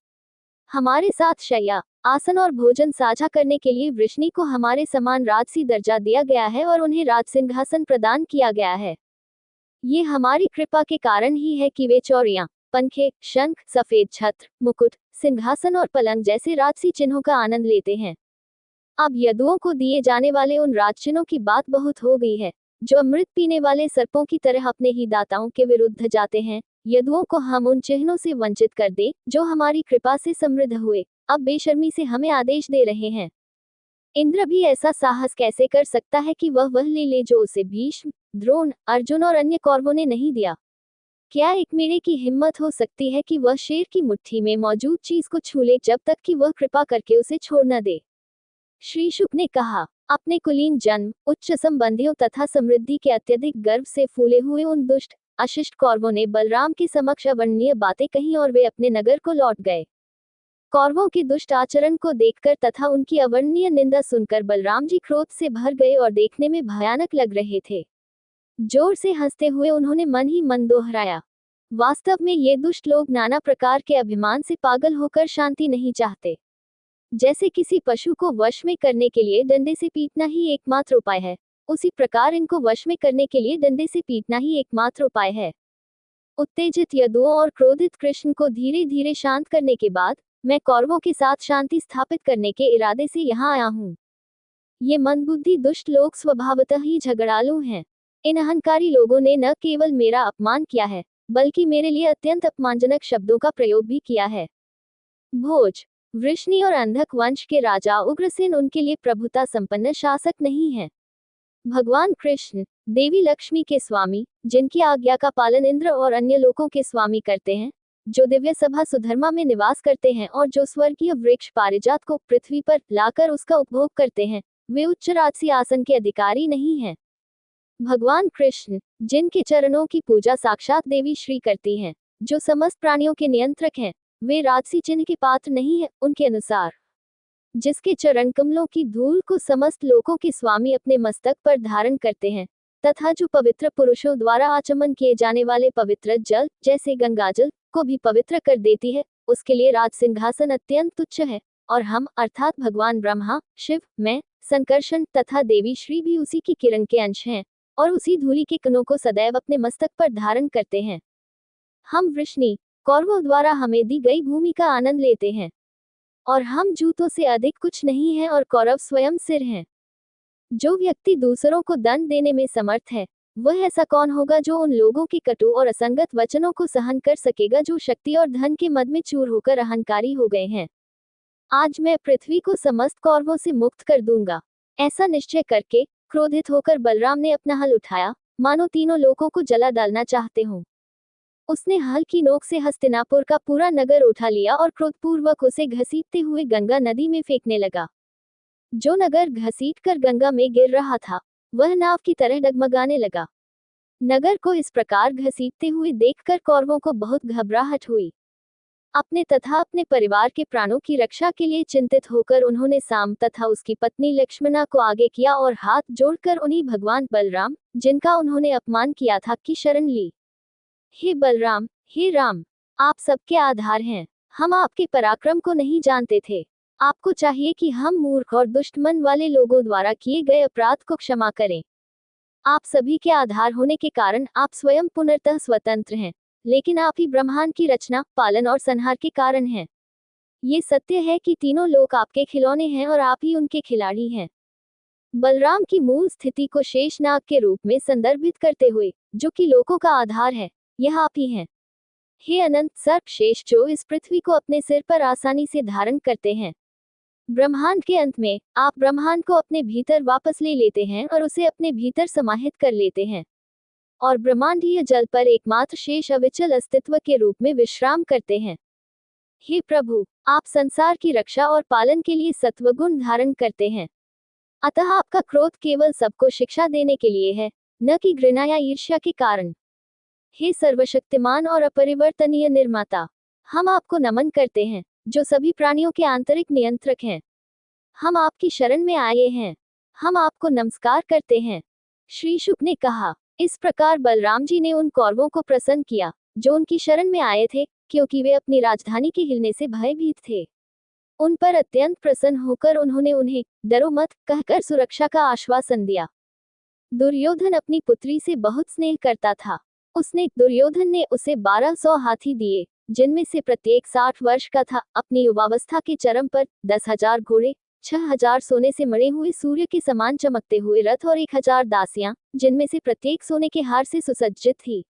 हमारे साथ शैया, आसन और भोजन साझा करने के लिए वृष्णि को हमारे समान राजसी दर्जा दिया गया है और उन्हें राज सिंहासन प्रदान किया गया है। ये हमारी कृपा के कारण ही है कि वे चौड़ियां, पंखे, शंख, सफेद छत्र, मुकुट, सिंहासन और पलंग जैसे राजसी चिन्हों का आनंद लेते हैं। अब यदुओं को दिए जाने वाले उन राजचिन्हों की बात बहुत हो गई है, जो अमृत पीने वाले सर्पों की तरह अपने ही दाताओं के विरुद्ध जाते हैं। यदुओं को हम उन चिन्हों से वंचित कर दें जो हमारी कृपा से समृद्ध हुए, अब बेशर्मी से हमें आदेश दे रहे हैं। इंद्र भी ऐसा साहस कैसे कर सकता है कि वह ले जो उसे भीष्म, द्रोण, अर्जुन और अन्य कौरवों ने नहीं दिया। क्या एक मेढ़े की हिम्मत हो सकती है कि वह शेर की मुट्ठी में मौजूद चीज को छू ले जब तक कि वह कृपा करके उसे छोड़ न दे? श्री शुक ने कहा, अपने कुलीन जन्म, उच्च संबंधियों तथा समृद्धि के अत्यधिक गर्व से फूले हुए उन दुष्ट अशिष्ट कौरवों ने बलराम के समक्ष अवर्णनीय बातें कही और वे अपने नगर को लौट गए। कौरवों के दुष्ट आचरण को देखकर तथा उनकी अवर्णनीय निंदा सुनकर बलराम जी क्रोध से भर गए और देखने में भयानक लग रहे थे। जोर से हंसते हुए उन्होंने मन ही मन दोहराया, वास्तव में ये दुष्ट लोग नाना प्रकार के अभिमान से पागल होकर शांति नहीं चाहते। जैसे किसी पशु को वश में करने के लिए डंडे से पीटना ही एकमात्र उपाय है, उसी प्रकार इनको वश में करने के लिए डंडे से पीटना ही एकमात्र उपाय है। उत्तेजित यदुओं और क्रोधित कृष्ण को धीरे धीरे शांत करने के बाद मैं कौरवों के साथ शांति स्थापित करने के इरादे से यहाँ आया हूँ। ये मंदबुद्धि दुष्ट लोग स्वभावतः ही झगड़ालू हैं। इन अहंकारी लोगों ने न केवल मेरा अपमान किया है, बल्कि मेरे लिए अत्यंत अपमानजनक शब्दों का प्रयोग भी किया है। भोज, वृष्णि और अंधक वंश के राजा उग्रसेन उनके लिए प्रभुता संपन्न शासक नहीं है। भगवान कृष्ण, देवी लक्ष्मी के स्वामी, जिनकी आज्ञा का पालन इंद्र और अन्य लोगों के स्वामी करते हैं, जो दिव्य सभा सुधर्मा में निवास करते हैं और जो स्वर्गीय वृक्ष पारिजात को पृथ्वी पर लाकर उसका उपभोग करते हैं, वे उच्च राजसी आसन के अधिकारी नहीं हैं। भगवान कृष्ण, जिनके चरणों की पूजा साक्षात देवी श्री करती हैं, जो समस्त प्राणियों के नियंत्रक हैं, वे राजसी चिन्ह के पात्र नहीं है। उनके अनुसार जिसके चरण कमलों की धूल को समस्त लोकों के स्वामी अपने मस्तक पर धारण करते हैं, तथा जो पवित्र पुरुषों द्वारा आचमन किए जाने वाले पवित्र जल जैसे गंगाजल को भी पवित्र कर देती है, उसके लिए राज सिंहासन अत्यंत तुच्छ है। और हम अर्थात भगवान ब्रह्मा, शिव, मैं, संकर्षण तथा देवी श्री भी उसी की किरण के अंश हैं और उसी धूलि के कणों को सदैव अपने मस्तक पर धारण करते हैं। हम वृष्णि, कौरवों द्वारा हमें दी गई भूमि का आनंद लेते हैं, और हम जूतों से अधिक कुछ नहीं हैं और कौरव स्वयं सिर हैं। जो व्यक्ति दूसरों को दंड देने में समर्थ है, वह ऐसा कौन होगा जो उन लोगों के कटु और असंगत वचनों को सहन कर सकेगा जो शक्ति और धन के मद में चूर होकर अहंकारी हो गए हैं। आज मैं पृथ्वी को समस्त कौरवों से मुक्त कर दूंगा। ऐसा निश्चय करके क्रोधित होकर बलराम ने अपना हल उठाया, मानो तीनों लोगों को जला डालना चाहते हों। उसने हल की नोक से हस्तिनापुर का पूरा नगर उठा लिया और क्रोधपूर्वक उसे घसीटते हुए गंगा नदी में फेंकने लगा। जो नगर घसीट कर गंगा में गिर रहा था, वह नाव की तरह डगमगाने लगा। नगर को इस प्रकार घसीटते हुए देखकर कौरवों को बहुत घबराहट हुई। अपने तथा अपने परिवार के प्राणों की रक्षा के लिए चिंतित होकर उन्होंने साम तथा उसकी पत्नी लक्ष्मणा को आगे किया और हाथ जोड़कर उन्हीं भगवान बलराम, जिनका उन्होंने अपमान किया था, की शरण ली। हे बलराम, हे राम, आप सबके आधार हैं। हम आपके पराक्रम को नहीं जानते थे। आपको चाहिए कि हम मूर्ख और दुष्ट मन वाले लोगों द्वारा किए गए अपराध को क्षमा करें। आप सभी के आधार होने के कारण आप स्वयं पुनर्तः स्वतंत्र हैं, लेकिन आप ही ब्रह्मांड की रचना, पालन और संहार के कारण हैं। ये सत्य है कि तीनों लोग आपके खिलौने हैं और आप ही उनके खिलाड़ी हैं। बलराम की मूल स्थिति को शेषनाग के रूप में संदर्भित करते हुए, जो कि लोकों का आधार है, यह आप ही हैं। हे अनंत सर्वश्रेष्ठ, जो इस पृथ्वी को अपने सिर पर आसानी से धारण करते हैं। ब्रह्मांड के अंत में आप ब्रह्मांड को अपने भीतर वापस ले लेते हैं और उसे अपने भीतर समाहित कर लेते हैं, और ब्रह्मांडीय जल पर एकमात्र शेष अविचल अस्तित्व के रूप में विश्राम करते हैं। हे प्रभु, आप संसार की रक्षा और पालन के लिए सत्वगुण धारण करते हैं, अतः आपका क्रोध केवल सबको शिक्षा देने के लिए है, न कि घृणा या ईर्ष्या के कारण। हे सर्वशक्तिमान और अपरिवर्तनीय निर्माता, हम आपको नमन करते हैं, जो सभी प्राणियों के आंतरिक नियंत्रक हैं। हम आपकी शरण में आए हैं, हम आपको नमस्कार करते हैं। श्री शुक ने कहा, इस प्रकार बलराम जी ने उन कौरवों को प्रसन्न किया, जो उनकी शरण में आए थे, क्योंकि वे अपनी राजधानी के हिलने से भयभीत थे। उन पर अत्यंत प्रसन्न होकर उन्होंने उन्हें डरो मत कहकर सुरक्षा का आश्वासन दिया। दुर्योधन अपनी पुत्री से बहुत स्नेह करता था। दुर्योधन ने उसे 1200 हाथी दिए, जिनमें से प्रत्येक 60 वर्ष का था। अपनी युवावस्था के चरम पर 10,000 घोड़े, 6,000 सोने से मढ़े हुए सूर्य के समान चमकते हुए रथ और 1,000 दासियां, जिनमें से प्रत्येक सोने के हार से सुसज्जित थी।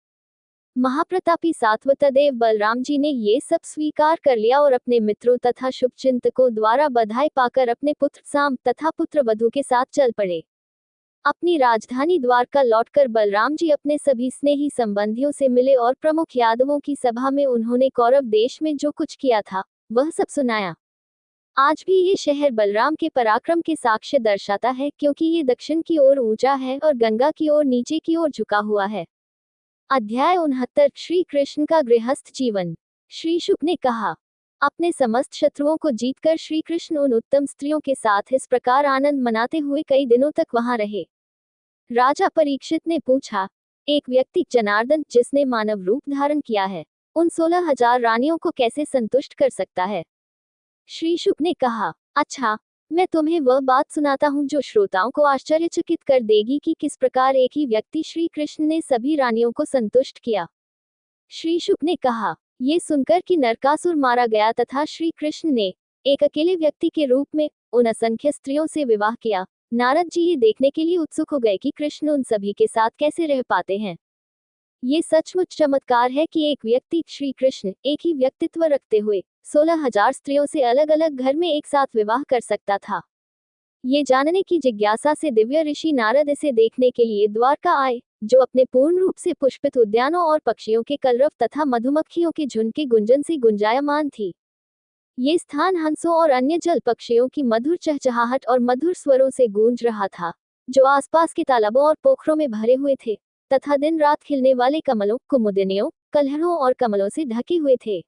महाप्रतापी सात्वतदेव बलराम जी ने ये सब स्वीकार कर लिया और अपने मित्रों तथा शुभचिंतकों द्वारा बधाई पाकर अपने पुत्र साम तथा पुत्र वधु के साथ चल पड़े। अपनी राजधानी द्वारका लौटकर बलराम जी अपने सभी स्नेही संबंधियों से मिले और प्रमुख यादवों की सभा में उन्होंने कौरव देश में जो कुछ किया था वह सब सुनाया। आज भी ये शहर बलराम के पराक्रम के साक्ष्य दर्शाता है, क्योंकि ये दक्षिण की ओर ऊंचा है और गंगा की ओर नीचे की ओर झुका हुआ है। अध्याय 69 श्री कृष्ण का गृहस्थ जीवन। श्री शुक ने कहा, अपने समस्त शत्रुओं को जीतकर श्री कृष्ण उन उत्तम स्त्रियों के साथ इस प्रकार आनंद मनाते हुए कई दिनों तक वहां रहे। राजा परीक्षित ने पूछा, एक व्यक्ति जनार्दन जिसने मानव रूप धारण किया है, उन 16,000 रानियों को कैसे संतुष्ट कर सकता है? श्री शुक ने कहा, अच्छा, मैं तुम्हें वह बात सुनाता हूँ जो श्रोताओं को आश्चर्यचकित कर देगी कि किस प्रकार एक ही व्यक्ति श्री कृष्ण ने सभी रानियों को संतुष्ट किया। श्री शुक ने कहा, ये सुनकर कि नरकासुर मारा गया तथा श्री कृष्ण ने एक अकेले व्यक्ति के रूप में उन असंख्य स्त्रियों से विवाह किया, नारद जी ये देखने के लिए उत्सुक हो गए कि कृष्ण उन सभी के साथ कैसे रह पाते हैं। ये सचमुच चमत्कार है कि एक व्यक्ति श्री कृष्ण एक ही व्यक्तित्व रखते हुए 16,000 स्त्रियों से अलग अलग घर में एक साथ विवाह कर सकता था। ये जानने की जिज्ञासा से दिव्य ऋषि नारद इसे देखने के लिए द्वारका आए, जो अपने पूर्ण रूप से पुष्पित उद्यानों और पक्षियों के कलरव तथा मधुमक्खियों के झुंड के गुंजन से गुंजायमान थी। ये स्थान हंसों और अन्य जल पक्षियों की मधुर चहचहाहट और मधुर स्वरों से गूंज रहा था, जो आसपास के तालाबों और पोखरों में भरे हुए थे, तथा दिन रात खिलने वाले कमलों, कुमुदिनियों, कलहरों और कमलों से ढके हुए थे।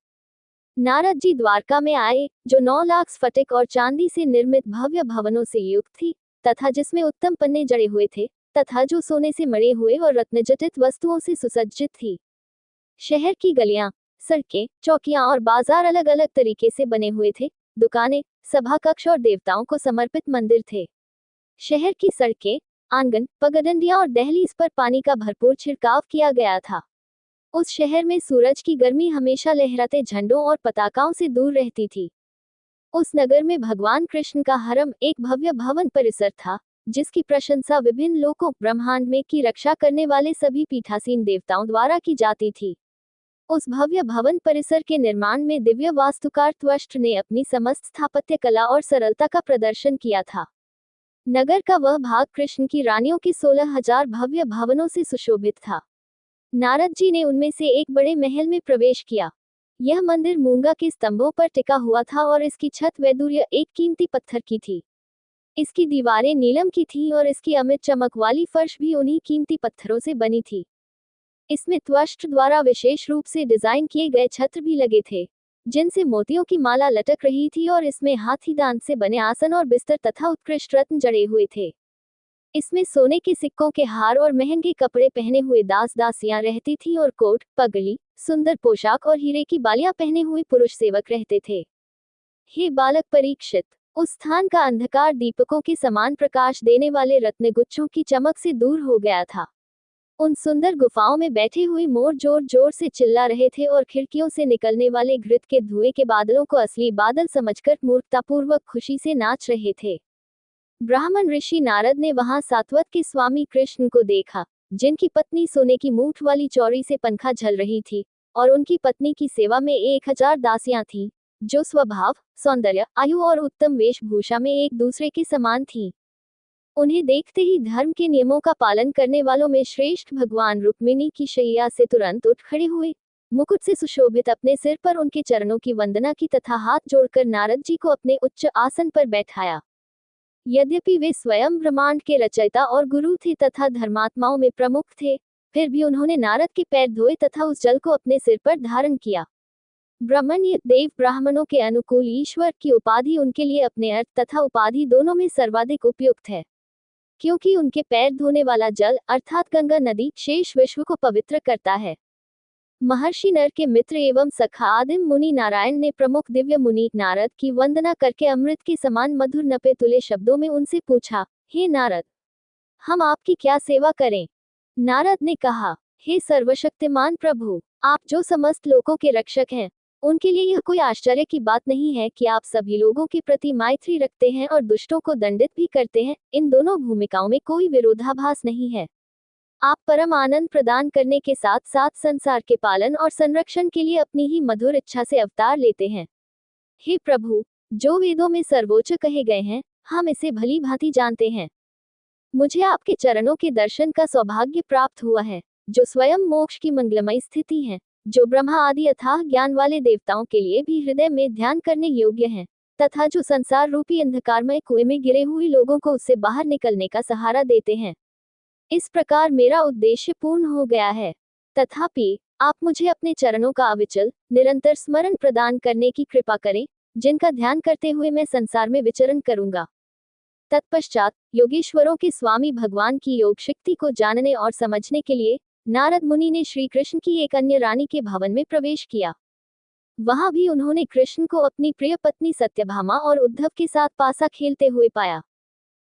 नारद जी द्वारका में आए, जो 9 लाख स्फटिक और चांदी से निर्मित भव्य भवनों से युक्त थी, तथा जिसमें उत्तम पन्ने जड़े हुए थे, तथा जो सोने से मढ़े हुए और रत्नजटित वस्तुओं से सुसज्जित थी। शहर की गलियां, सड़कें, चौकियां और बाजार अलग अलग तरीके से बने हुए थे। दुकानें, सभा कक्ष और देवताओं को समर्पित मंदिर थे। शहर की सड़कें, आंगन, पगडंडियां और दहलीज पर पानी का भरपूर छिड़काव किया गया था। उस शहर में सूरज की गर्मी हमेशा लहराते झंडों और पताकाओं से दूर रहती थी। उस नगर में भगवान कृष्ण का हरम एक भव्य भवन परिसर था, जिसकी प्रशंसा विभिन्न लोकों ब्रह्मांड में की रक्षा करने वाले सभी पीठासीन देवताओं द्वारा की जाती थी। उस भव्य भवन परिसर के निर्माण में दिव्य वास्तुकार त्वष्ट ने अपनी समस्त स्थापत्य कला और सरलता का प्रदर्शन किया था। नगर का वह भाग कृष्ण की रानियों के 16,000 भव्य भवनों से सुशोभित था। नारद जी ने उनमें से एक बड़े महल में प्रवेश किया। यह मंदिर मूंगा के स्तंभों पर टिका हुआ था और इसकी छत वैदूर्य एक कीमती पत्थर की थी। इसकी दीवारें नीलम की थीं और इसकी अमित चमक वाली फर्श भी उन्हीं कीमती पत्थरों से बनी थी। इसमें त्वष्ट द्वारा विशेष रूप से डिजाइन किए गए छत्र भी लगे थे, जिनसे मोतियों की माला लटक रही थी, और इसमें हाथी दांत से बने आसन और बिस्तर तथा उत्कृष्ट रत्न जड़े हुए थे। इसमें सोने के सिक्कों के हार और महंगे कपड़े पहने हुए दास दासियां रहती थीं और कोट, पगड़ी, सुंदर पोशाक और हीरे की बालियां पहने हुए पुरुष सेवक रहते थे। हे बालक परीक्षित, उस स्थान का अंधकार दीपकों के समान प्रकाश देने वाले रत्नगुच्छों की चमक से दूर हो गया था। उन सुंदर गुफाओं में बैठे हुए मोर जोर जोर से चिल्ला रहे थे और खिड़कियों से निकलने वाले घृत के धुएं के बादलों को असली बादल समझकर मूर्खतापूर्वक खुशी से नाच रहे थे। ब्राह्मण ऋषि नारद ने वहां सात्वत के स्वामी कृष्ण को देखा, जिनकी पत्नी सोने की मूठ वाली चौड़ी से पंखा झल रही थी, और उनकी पत्नी की सेवा में 1,000 दासियां थीं, जो स्वभाव, सौंदर्य, आयु और उत्तम वेशभूषा में एक दूसरे के समान थीं। उन्हें देखते ही धर्म के नियमों का पालन करने वालों में श्रेष्ठ भगवान रुक्मिणी की शैया से तुरंत उठ खड़े हुए, मुकुट से सुशोभित अपने सिर पर उनके चरणों की वंदना की तथा हाथ जोड़कर नारद जी को अपने उच्च आसन पर बैठाया। यद्यपि वे स्वयं ब्रह्मांड के रचयिता और गुरु थे तथा धर्मात्माओं में प्रमुख थे, फिर भी उन्होंने नारद के पैर धोए तथा उस जल को अपने सिर पर धारण किया। ब्रह्मण्य देव ब्राह्मणों के अनुकूल ईश्वर की उपाधि उनके लिए अपने अर्थ तथा उपाधि दोनों में सर्वाधिक उपयुक्त है, क्योंकि उनके पैर धोने वाला जल अर्थात गंगा नदी शेष विश्व को पवित्र करता है। महर्षि नर के मित्र एवं सखा आदिम मुनि नारायण ने प्रमुख दिव्य मुनि नारद की वंदना करके अमृत के समान मधुर नपे तुले शब्दों में उनसे पूछा, हे नारद, हम आपकी क्या सेवा करें? नारद ने कहा, हे सर्वशक्तिमान प्रभु, आप जो समस्त लोगों के रक्षक हैं, उनके लिए यह कोई आश्चर्य की बात नहीं है कि आप सभी लोगों के प्रति मैत्री रखते हैं और दुष्टों को दंडित भी करते हैं। इन दोनों भूमिकाओं में कोई विरोधाभास नहीं है। आप परम आनंद प्रदान करने के साथ साथ संसार के पालन और संरक्षण के लिए अपनी ही मधुर इच्छा से अवतार लेते हैं। हे प्रभु, जो वेदों में सर्वोच्च कहे गए हैं, हम इसे भली भांति जानते हैं। मुझे आपके चरणों के दर्शन का सौभाग्य प्राप्त हुआ है, जो स्वयं मोक्ष की मंगलमयी स्थिति है, जो ब्रह्मा आदि अथाह ज्ञान वाले देवताओं के लिए भी हृदय में ध्यान करने योग्य है, तथा जो संसार रूपी अंधकारमय कुएं में गिरे हुए लोगों को उससे बाहर निकलने का सहारा देते हैं। इस प्रकार मेरा उद्देश्य पूर्ण हो गया है। तथापि आप मुझे अपने चरणों का अविचल निरंतर स्मरण प्रदान करने की कृपा करें, जिनका ध्यान करते हुए मैं संसार में विचरण करूंगा। तत्पश्चात योगेश्वरों के स्वामी भगवान की योग शक्ति को जानने और समझने के लिए नारद मुनि ने श्री कृष्ण की एक अन्य रानी के भवन में प्रवेश किया। वहां भी उन्होंने कृष्ण को अपनी प्रिय पत्नी सत्यभामा और उद्धव के साथ पासा खेलते हुए पाया।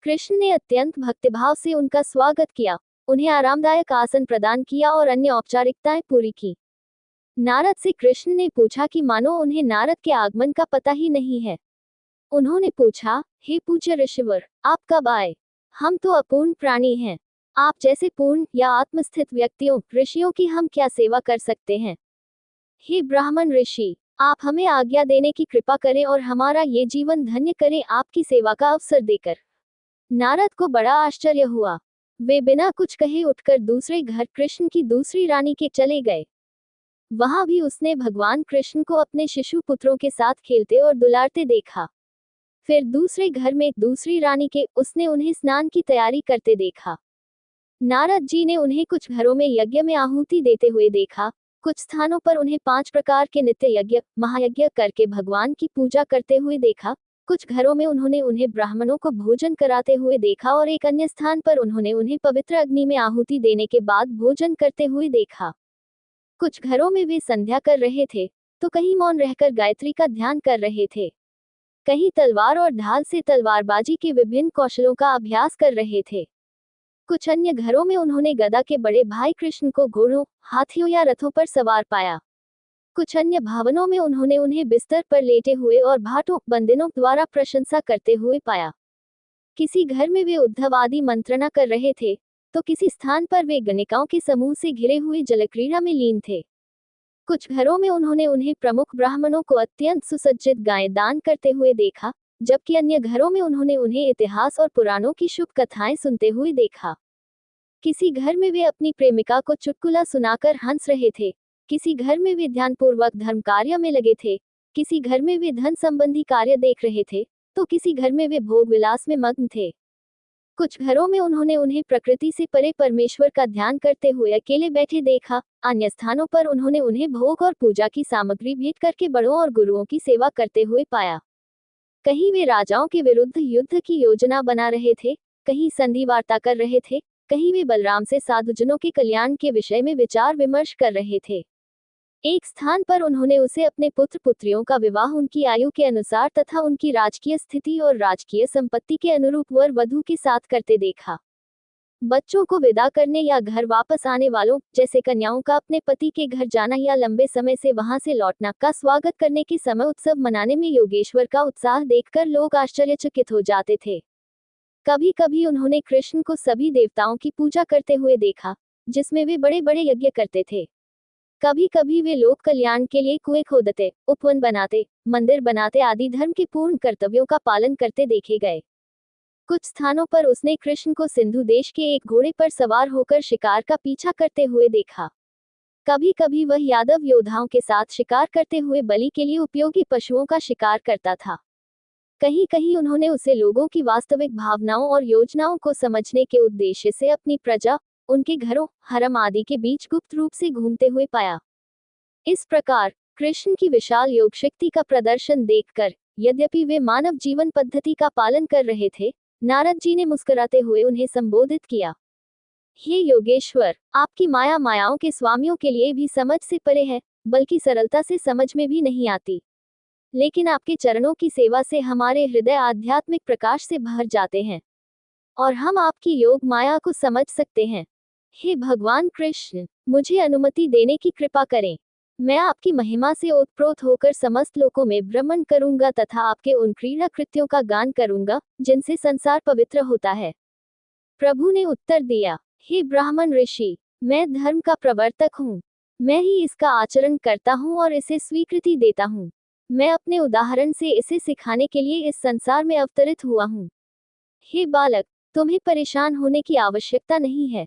कृष्ण ने अत्यंत भक्तिभाव से उनका स्वागत किया, उन्हें आरामदायक आसन प्रदान किया और अन्य औपचारिकताएं पूरी की। नारद से कृष्ण ने पूछा कि मानो उन्हें नारद के आगमन का पता ही नहीं है। उन्होंने पूछा, हे पूज्य ऋषिवर, आप कब आए? हम तो अपूर्ण प्राणी हैं, आप जैसे पूर्ण या आत्मस्थित व्यक्तियों ऋषियों की हम क्या सेवा कर सकते हैं? हे ब्राह्मण ऋषि, आप हमें आज्ञा देने की कृपा करें और हमारा ये जीवन धन्य करें आपकी सेवा का अवसर देकर। नारद को बड़ा आश्चर्य हुआ। वे बिना कुछ कहे उठकर दूसरे घर कृष्ण की दूसरी रानी के चले गए। वहां भी उसने भगवान कृष्ण को अपने शिशु पुत्रों के साथ खेलते और दुलारते देखा। फिर दूसरे घर में दूसरी रानी के उसने उन्हें स्नान की तैयारी करते देखा। नारद जी ने उन्हें कुछ घरों में यज्ञ में आहुति देते हुए देखा, कुछ स्थानों पर उन्हें 5 प्रकार के नित्य यज्ञ महायज्ञ करके भगवान की पूजा करते हुए देखा, कुछ घरों में उन्होंने उन्हें ब्राह्मणों को भोजन कराते हुए देखा और एक अन्य स्थान पर उन्होंने उन्हें पवित्र अग्नि में आहुति देने के बाद भोजन करते हुए देखा। कुछ घरों में वे संध्या कर रहे थे, तो कहीं मौन रहकर गायत्री का ध्यान कर रहे थे, कहीं तलवार और ढाल से तलवारबाजी के विभिन्न कौशलों का अभ्यास कर रहे थे। कुछ अन्य घरों में उन्होंने गदा के बड़े भाई कृष्ण को घोड़ों, हाथियों या रथों पर सवार पाया। कुछ अन्य भवनों में उन्होंने उन्हें बिस्तर पर लेटे हुए और भाटों बंदिनों द्वारा प्रशंसा करते हुए पाया। किसी घर में वे उद्धव आदि मंत्रणा कर रहे थे, तो किसी स्थान पर वे गणिकाओं के समूह से घिरे हुए जलक्रीड़ा में लीन थे। कुछ घरों में उन्होंने उन्हें प्रमुख ब्राह्मणों को अत्यंत सुसज्जित गायें दान करते हुए देखा, जबकि अन्य घरों में उन्होंने उन्हें इतिहास और पुराणों की शुभ कथाएं सुनते हुए देखा। किसी घर में वे अपनी प्रेमिका को चुटकुला सुनाकर हंस रहे थे, किसी घर में वे ध्यानपूर्वक धर्म कार्य में लगे थे, किसी घर में वे धन संबंधी कार्य देख रहे थे, तो किसी घर में वे भोग विलास में मग्न थे। कुछ घरों में उन्होंने उन्हें प्रकृति से परे परमेश्वर का ध्यान करते हुए अकेले बैठे देखा, अन्य स्थानों पर उन्होंने उन्हें भोग और पूजा की सामग्री भेंट करके बड़ों और गुरुओं की सेवा करते हुए पाया। कहीं वे राजाओं के विरुद्ध युद्ध की योजना बना रहे थे, कहीं संधि वार्ता कर रहे थे, कहीं वे बलराम से साधुजनों के कल्याण के विषय में विचार विमर्श कर रहे थे। एक स्थान पर उन्होंने उसे अपने पुत्र पुत्रियों का विवाह उनकी आयु के अनुसार तथा उनकी राजकीय स्थिति और राजकीय संपत्ति के अनुरूप वर वधू के साथ करते देखा। बच्चों को विदा करने या घर वापस आने वालों जैसे कन्याओं का अपने पति के घर जाना या लंबे समय से वहां से लौटना का स्वागत करने के समय उत्सव मनाने में योगेश्वर का उत्साह देखकर लोग आश्चर्यचकित हो जाते थे। कभी कभी उन्होंने कृष्ण को सभी देवताओं की पूजा करते हुए देखा, जिसमें वे बड़े बड़े यज्ञ करते थे। कभी कभी वे लोक कल्याण के लिए कुएं खोदते, उपवन बनाते, मंदिर बनाते आदि धर्म के पूर्ण कर्तव्यों का पालन करते देखे गए। कुछ स्थानों पर उसने कृष्ण को सिंधु देश के एक घोड़े पर सवार होकर शिकार का पीछा करते हुए देखा। कभी कभी वह यादव योद्धाओं के साथ शिकार करते हुए बलि के लिए उपयोगी पशुओं का शिकार करता था। कहीं कहीं उन्होंने उसे लोगों की वास्तविक भावनाओं और योजनाओं को समझने के उद्देश्य से अपनी प्रजा, उनके घरों, हरम आदि के बीच गुप्त रूप से घूमते हुए पाया। इस प्रकार कृष्ण की विशाल योग शक्ति का प्रदर्शन देखकर, यद्यपि वे मानव जीवन पद्धति का पालन कर रहे थे, नारद जी ने मुस्कुराते हुए उन्हें संबोधित किया। हे योगेश्वर, आपकी माया मायाओं के स्वामियों के लिए भी समझ से परे है, बल्कि सरलता से समझ में भी नहीं आती। लेकिन आपके चरणों की सेवा से हमारे हृदय आध्यात्मिक प्रकाश से भर जाते हैं, और हम आपकी योग माया को समझ सकते हैं। हे भगवान कृष्ण, मुझे अनुमति देने की कृपा करें। मैं आपकी महिमा से ओतप्रोत होकर समस्त लोकों में भ्रमण करूंगा तथा आपके उन क्रीड़ा कृत्यों का गान करूंगा, जिनसे संसार पवित्र होता है। प्रभु ने उत्तर दिया, हे ब्राह्मण ऋषि, मैं धर्म का प्रवर्तक हूँ। मैं ही इसका आचरण करता हूँ और इसे स्वीकृति देता हूँ। मैं अपने उदाहरण से इसे सिखाने के लिए इस संसार में अवतरित हुआ हूँ। हे बालक, तुम्हें परेशान होने की आवश्यकता नहीं है।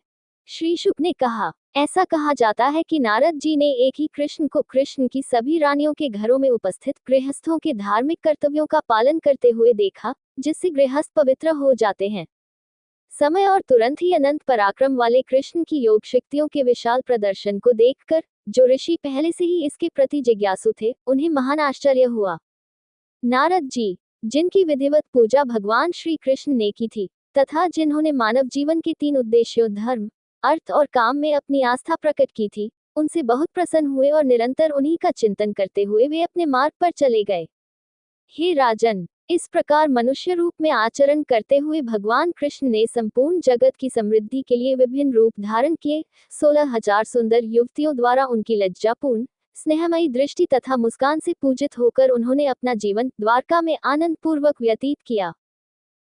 श्री शुक ने कहा, ऐसा कहा जाता है कि नारद जी ने एक ही कृष्ण को कृष्ण की सभी रानियों के घरों में उपस्थित गृहस्थों के धार्मिक कर्तव्यों का पालन करते हुए देखा, जिससे गृहस्थ पवित्र हो जाते हैं। समय और तुरंत ही अनंत पराक्रम वाले कृष्ण की योग शक्तियों के विशाल प्रदर्शन को देखकर जो ऋषि पहले से ही इसके प्रति जिज्ञासु थे, उन्हें महान आश्चर्य हुआ। नारद जी, जिनकी विधिवत पूजा भगवान श्री कृष्ण ने की थी, तथा जिन्होंने मानव जीवन के 3 उद्देश्यों धर्म, अर्थ और काम में अपनी आस्था प्रकट की थी, उनसे बहुत प्रसन्न हुए और निरंतर उन्हीं का चिंतन करते हुए वे अपने मार्ग पर चले गए। हे राजन, इस प्रकार मनुष्य रूप में आचरण करते हुए भगवान कृष्ण ने संपूर्ण जगत की समृद्धि के लिए विभिन्न रूप धारण किए। 16,000 सुंदर युवतियों द्वारा उनकी लज्जापूर्ण स्नेहमयी दृष्टि तथा मुस्कान से पूजित होकर उन्होंने अपना जीवन द्वारका में आनंद पूर्वक व्यतीत किया।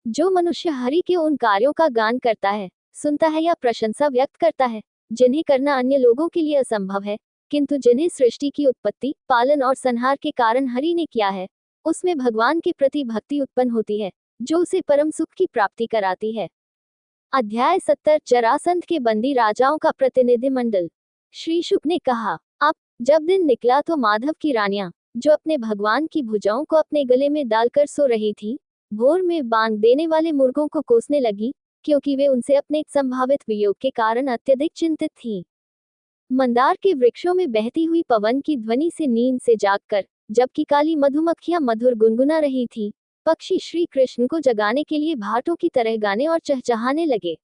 जो मनुष्य हरि के उन कार्यों का गान करता है, सुनता है या प्रशंसा व्यक्त करता है, जिन्हें करना अन्य लोगों के लिए असंभव है, किंतु जिन्हें सृष्टि की उत्पत्ति, पालन और संहार के कारण हरि ने किया है, उसमें भगवान के प्रति भक्ति उत्पन्न होती है, जो उसे परम सुख की प्राप्ति कराती है। अध्याय 70 जरासंध के बंदी राजाओं का प्रतिनिधिमंडल। श्री शुक ने कहा, अब जब दिन निकला तो माधव की रानियां, जो अपने भगवान की भुजाओं को अपने गले में डालकर सो रही थी, भोर में बांग देने वाले मुर्गों को कोसने लगी, क्योंकि वे उनसे अपने संभावित वियोग के कारण अत्यधिक चिंतित थीं। मंदार के वृक्षों में बहती हुई पवन की ध्वनि से नींद से जागकर, जबकि काली मधुमक्खियां मधुर गुनगुना रही थी, पक्षी श्री कृष्ण को जगाने के लिए भाटों की तरह गाने और चहचहाने लगे।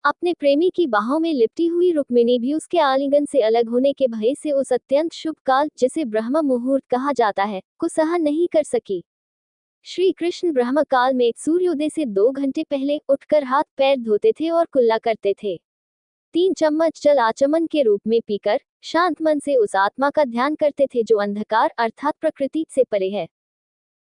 अपने प्रेमी की बाहों में लिपटी हुई रुक्मिणी भी उसके आलिंगन से अलग होने के भय से उस अत्यंत शुभ काल, जिसे ब्रह्म मुहूर्त कहा जाता है, को सहन नहीं कर सकी। श्री कृष्ण ब्रह्म काल में सूर्योदय से 2 घंटे पहले उठकर हाथ पैर धोते थे और कुल्ला करते थे। 3 चम्मच जल आचमन के रूप में पीकर शांत मन से उस आत्मा का ध्यान करते थे जो अंधकार अर्थात प्रकृति से परे है।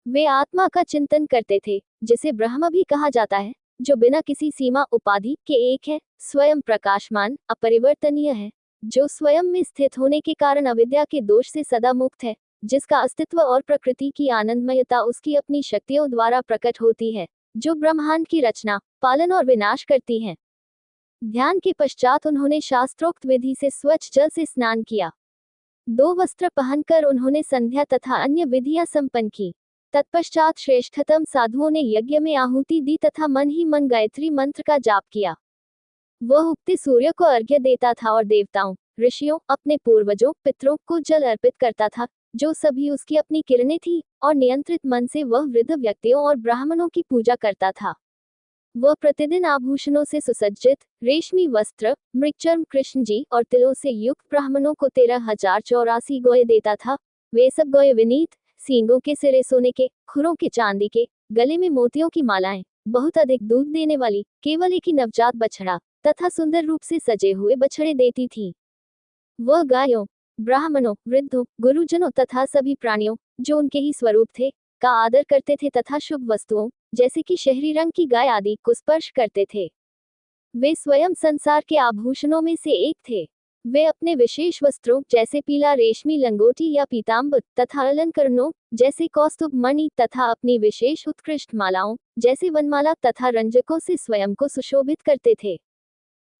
वे आत्मा का चिंतन करते थे, जिसे ब्रह्म भी कहा जाता है, जो बिना किसी सीमा उपाधि के एक है, स्वयं प्रकाशमान, अपरिवर्तनीय है, जो स्वयं में स्थित होने के कारण अविद्या के दोष से सदा मुक्त है, जिसका अस्तित्व और प्रकृति की आनंदमयता उसकी अपनी शक्तियों द्वारा प्रकट होती है, जो ब्रह्मांड की रचना, पालन और विनाश करती है। ध्यान के पश्चात उन्होंने शास्त्रोक्त विधि से स्वच्छ जल से स्नान किया। 2 वस्त्र पहनकर उन्होंने संध्या तथा अन्य विधियां संपन्न की। तत्पश्चात श्रेष्ठतम साधुओं ने यज्ञ में आहुति दी तथा मन ही मन गायत्री मंत्र का जाप किया। वह उगते सूर्य को अर्घ्य देता था और देवताओं, ऋषियों, अपने पूर्वजों, पितरों को जल अर्पित करता था, जो सभी उसकी अपनी किरणें थी, और नियंत्रित मन से वह वृद्ध व्यक्तियों और ब्राह्मणों की पूजा करता था। वह प्रतिदिन आभूषणों से सुसज्जित रेशमी वस्त्र, मृगचर्म कृष्ण जी और तिलों से युक्त ब्राह्मणों को 13,084 गोये देता था। वे सब गोये विनीत, सींगों के सिरे सोने के, खुरों के चांदी के, गले में मोतियों की मालाएं, बहुत अधिक दूध देने वाली केवल एक ही नवजात बछड़ा तथा सुंदर रूप से सजे हुए बछड़े देती थी। वह गायों, ब्राह्मणों, वृद्धों, गुरुजनों तथा सभी प्राणियों, जो उनके ही स्वरूप थे, का आदर करते थे तथा शुभ वस्तुओं, जैसे कि शहरी रंग की गाय आदि को स्पर्श करते थे। वे स्वयं संसार के आभूषणों में से एक थे। वे अपने विशेष वस्त्रों, जैसे पीला रेशमी लंगोटी या पीताम्बर, तथा अलंकरणों, जैसे कौस्तुभ मणि, तथा अपनी विशेष उत्कृष्ट मालाओं, जैसे वनमाला तथा रंजकों से स्वयं को सुशोभित करते थे।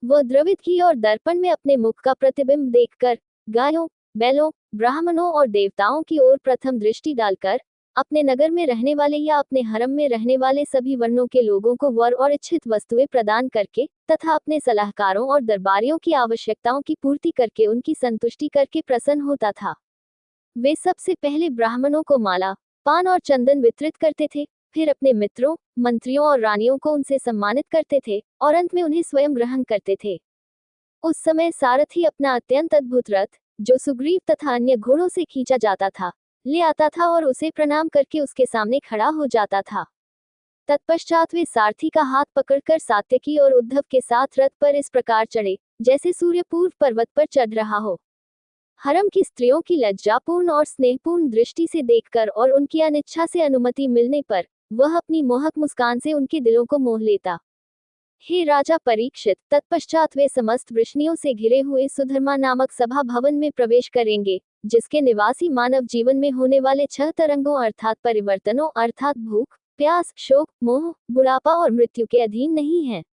वह द्रवित घी और दर्पण में अपने मुख का प्रतिबिंब देखकर गायों, बैलों, ब्राह्मणों और देवताओं की ओर प्रथम दृष्टि डालकर अपने नगर में रहने वाले या अपने हरम में रहने वाले सभी वर्णों के लोगों को वर और इच्छित वस्तुएं प्रदान करके तथा अपने सलाहकारों और दरबारियों की आवश्यकताओं की पूर्ति करके उनकी संतुष्टि करके प्रसन्न होता था। वे सबसे पहले ब्राह्मणों को माला, पान और चंदन वितरित करते थे, फिर अपने मित्रों, मंत्रियों और रानियों को उनसे सम्मानित करते थे, और अंत में उन्हें स्वयं ग्रहण करते थे। उस समय सारथी अपना अत्यंत अद्भुत रथ, जो सुग्रीव तथा अन्य घोड़ों से खींचा जाता था, ले आता था और उसे प्रणाम करके उसके सामने खड़ा हो जाता था। तत्पश्चात वे सारथी का हाथ पकड़कर सात्यकी और उद्धव के साथ रथ पर इस प्रकार चढ़े, जैसे सूर्य पूर्व पर्वत पर चढ़ रहा हो। हरम की स्त्रियों की लज्जापूर्ण और स्नेहपूर्ण दृष्टि से देखकर और उनकी अनिच्छा से अनुमति मिलने पर वह अपनी मोहक मुस्कान से उनके दिलों को मोह लेता। हे राजा परीक्षित, तत्पश्चात वे समस्त वृष्णियों से घिरे हुए सुधर्मा नामक सभा भवन में प्रवेश करेंगे, जिसके निवासी मानव जीवन में होने वाले 6 तरंगों अर्थात परिवर्तनों अर्थात भूख, प्यास, शोक, मोह, बुढ़ापा और मृत्यु के अधीन नहीं हैं।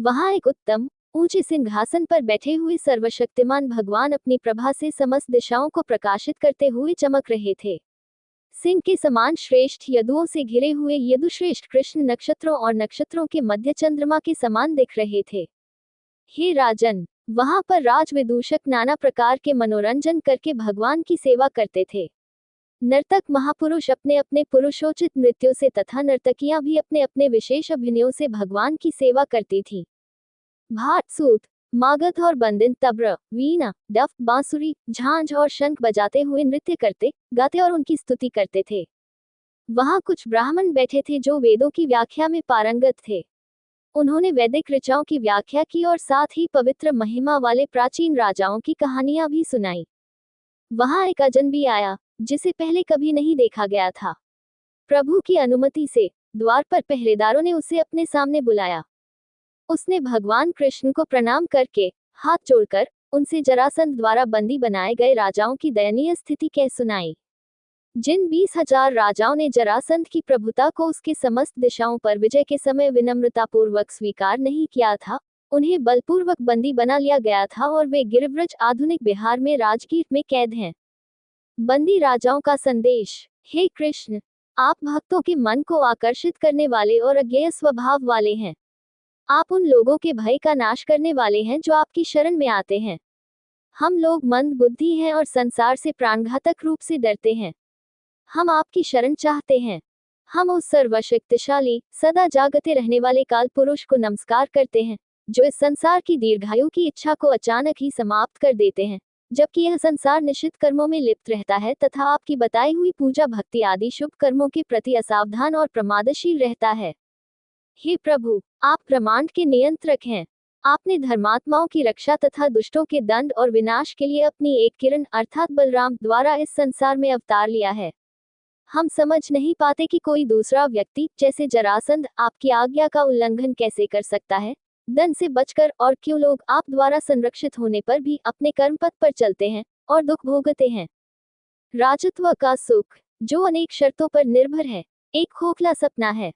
वहां एक उत्तम ऊंचे सिंहासन पर बैठे हुए सर्वशक्तिमान भगवान अपनी प्रभा से समस्त दिशाओं को प्रकाशित करते हुए चमक रहे थे। सिंह के समान श्रेष्ठ यदुओं से घिरे हुए यदुश्रेष्ठ कृष्ण नक्षत्रों और नक्षत्रों के मध्य चंद्रमा के समान दिख रहे थे। हे राजन, वहां पर राजविदूषक नाना प्रकार के मनोरंजन करके भगवान की सेवा करते थे। नर्तक महापुरुष अपने अपने पुरुषोचित नृत्यों से तथा नर्तकियां भी अपने अपने विशेष अभिनयों से भगवान की सेवा करती थीं। भाट, सूत, मागध और बंदिन तब्र, वीणा, डफ, बांसुरी, झांझ और शंख बजाते हुए नृत्य करते, गाते और उनकी स्तुति करते थे। वहां कुछ ब्राह्मण बैठे थे जो वेदों की व्याख्या में पारंगत थे। उन्होंने वैदिक ऋचाओं की व्याख्या की और साथ ही पवित्र महिमा वाले प्राचीन राजाओं की कहानियां भी सुनाई। वहां एक अजनबी आया, जिसे पहले कभी नहीं देखा गया था। प्रभु की अनुमति से द्वार पर पहरेदारों ने उसे अपने सामने बुलाया। उसने भगवान कृष्ण को प्रणाम करके हाथ जोड़कर उनसे जरासंध द्वारा बंदी बनाए गए राजाओं की दयनीय स्थिति कह सुनाई। जिन 20,000 राजाओं ने जरासंध की प्रभुता को उसके समस्त दिशाओं पर विजय के समय विनम्रतापूर्वक स्वीकार नहीं किया था, उन्हें बलपूर्वक बंदी बना लिया गया था और वे गिरिव्रज आधुनिक बिहार में राजगीर में कैद हैं। बंदी राजाओं का संदेश। हे कृष्ण, आप भक्तों के मन को आकर्षित करने वाले और अज्ञेय स्वभाव वाले हैं। आप उन लोगों के भय का नाश करने वाले हैं जो आपकी शरण में आते हैं। हम लोग मंद बुद्धि हैं और संसार से प्राणघातक रूप से डरते हैं। हम आपकी शरण चाहते हैं। हम उस सर्वशक्तिशाली, सदा जागते रहने वाले काल पुरुष को नमस्कार करते हैं, जो इस संसार की दीर्घायु की इच्छा को अचानक ही समाप्त कर देते हैं, जबकि यह संसार निश्चित कर्मों में लिप्त रहता है तथा आपकी बताई हुई पूजा भक्ति आदि शुभ कर्मों के प्रति असावधान और प्रमादशील रहता है। हे प्रभु, आप ब्रह्मांड के नियंत्रक हैं। आपने धर्मात्माओं की रक्षा तथा दुष्टों के दंड और विनाश के लिए अपनी एक किरण अर्थात बलराम द्वारा इस संसार में अवतार लिया है। हम समझ नहीं पाते कि कोई दूसरा व्यक्ति जैसे जरासंध आपकी आज्ञा का उल्लंघन कैसे कर सकता है, दंड से बचकर, और क्यों लोग आप द्वारा संरक्षित होने पर भी अपने कर्मपथ पर चलते हैं और दुख भोगते हैं। राजत्व का सुख, जो अनेक शर्तों पर निर्भर है, एक खोखला सपना है।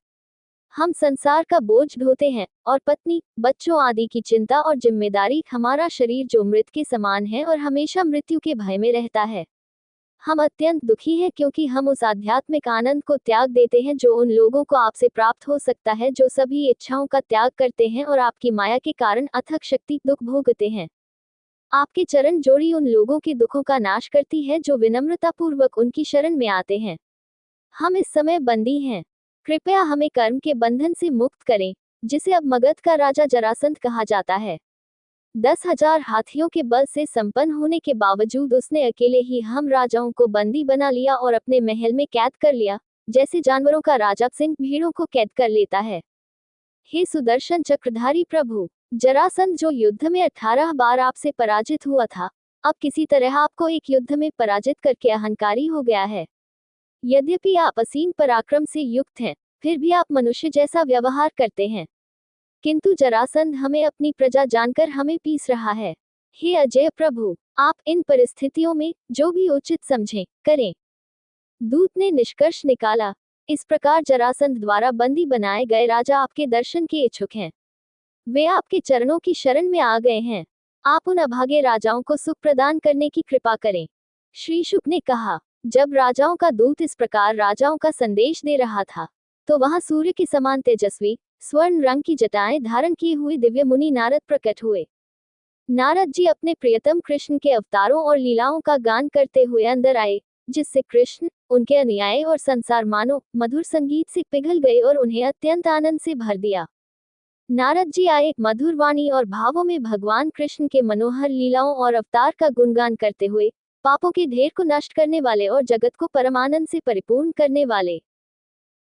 हम संसार का बोझ ढोते हैं और पत्नी, बच्चों आदि की चिंता और जिम्मेदारी, हमारा शरीर जो मृत के समान है और हमेशा मृत्यु के भय में रहता है। हम अत्यंत दुखी हैं क्योंकि हम उस आध्यात्मिक आनंद को त्याग देते हैं जो उन लोगों को आपसे प्राप्त हो सकता है जो सभी इच्छाओं का त्याग करते हैं और आपकी माया के कारण अथक शक्ति दुख भोगते हैं। आपके चरण जोड़ी उन लोगों के दुखों का नाश करती है जो विनम्रतापूर्वक उनकी शरण में आते हैं। हम इस समय बंदी हैं। कृपया हमें कर्म के बंधन से मुक्त करें, जिसे अब मगध का राजा जरासंध कहा जाता है। 10,000 हाथियों के बल से संपन्न होने के बावजूद उसने अकेले ही हम राजाओं को बंदी बना लिया और अपने महल में कैद कर लिया, जैसे जानवरों का राजा सिंह भीड़ों को कैद कर लेता है। हे सुदर्शन चक्रधारी प्रभु, जरासंध जो युद्ध में 18 बार आपसे पराजित हुआ था, अब किसी तरह आपको एक युद्ध में पराजित करके अहंकारी हो गया है। यद्यपि आप असीम पराक्रम से युक्त हैं, फिर भी आप मनुष्य जैसा व्यवहार करते हैं। किंतु जरासंध हमें अपनी प्रजा जानकर हमें पीस रहा है। हे अजय प्रभु, आप इन परिस्थितियों में जो भी उचित समझें, करें। दूत ने निष्कर्ष निकाला, इस प्रकार जरासंध द्वारा बंदी बनाए गए राजा आपके दर्शन के इच्छुक हैं। वे आपके चरणों की शरण में आ गए हैं। आप उन अभागे राजाओं को सुख प्रदान करने की कृपा करें। श्री शुक ने कहा, जब राजाओं का दूत इस प्रकार राजाओं का संदेश दे रहा था, तो वहां सूर्य के समान तेजस्वी, स्वर्ण रंग की जटाएं धारण किए हुए दिव्य मुनि नारद प्रकट हुए। नारद जी अपने प्रियतम कृष्ण के अवतारों और लीलाओं का गान करते हुए अंदर आए, जिससे कृष्ण, उनके अनुयायी और संसार मानो मधुर संगीत से पिघल गए और उन्हें अत्यंत आनंद से भर दिया। नारद जी आए मधुर वाणी और भावों में भगवान कृष्ण के मनोहर लीलाओं और अवतार का गुणगान करते हुए, पापों के ढेर को नष्ट करने वाले और जगत को परमानंद से परिपूर्ण करने वाले।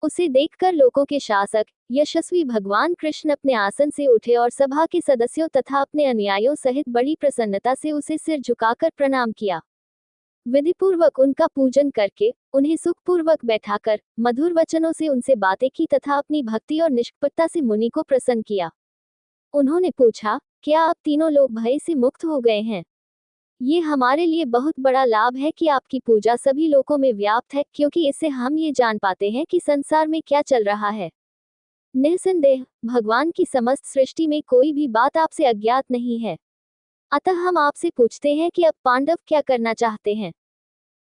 उसे देखकर लोकों के शासक, यशस्वी भगवान कृष्ण अपने आसन से उठे और सभा के सदस्यों तथा अपने अनुयायियों सहित बड़ी प्रसन्नता से उसे सिर झुकाकर प्रणाम किया। विधिपूर्वक उनका पूजन करके, उन्हें सुखपूर्वक बैठाकर, मधुर वचनों से उनसे बातें की तथा अपनी भक्ति और निष्कपटता से मुनि को प्रसन्न किया। उन्होंने पूछा, क्या आप तीनों लोग भय से मुक्त हो गए हैं? ये हमारे लिए बहुत बड़ा लाभ है कि आपकी पूजा सभी लोगों में व्याप्त है, क्योंकि इससे हम ये जान पाते हैं कि संसार में क्या चल रहा है। निस्संदेह भगवान की समस्त सृष्टि में कोई भी बात आपसे अज्ञात नहीं है। अतः हम आपसे पूछते हैं कि अब पांडव क्या करना चाहते हैं।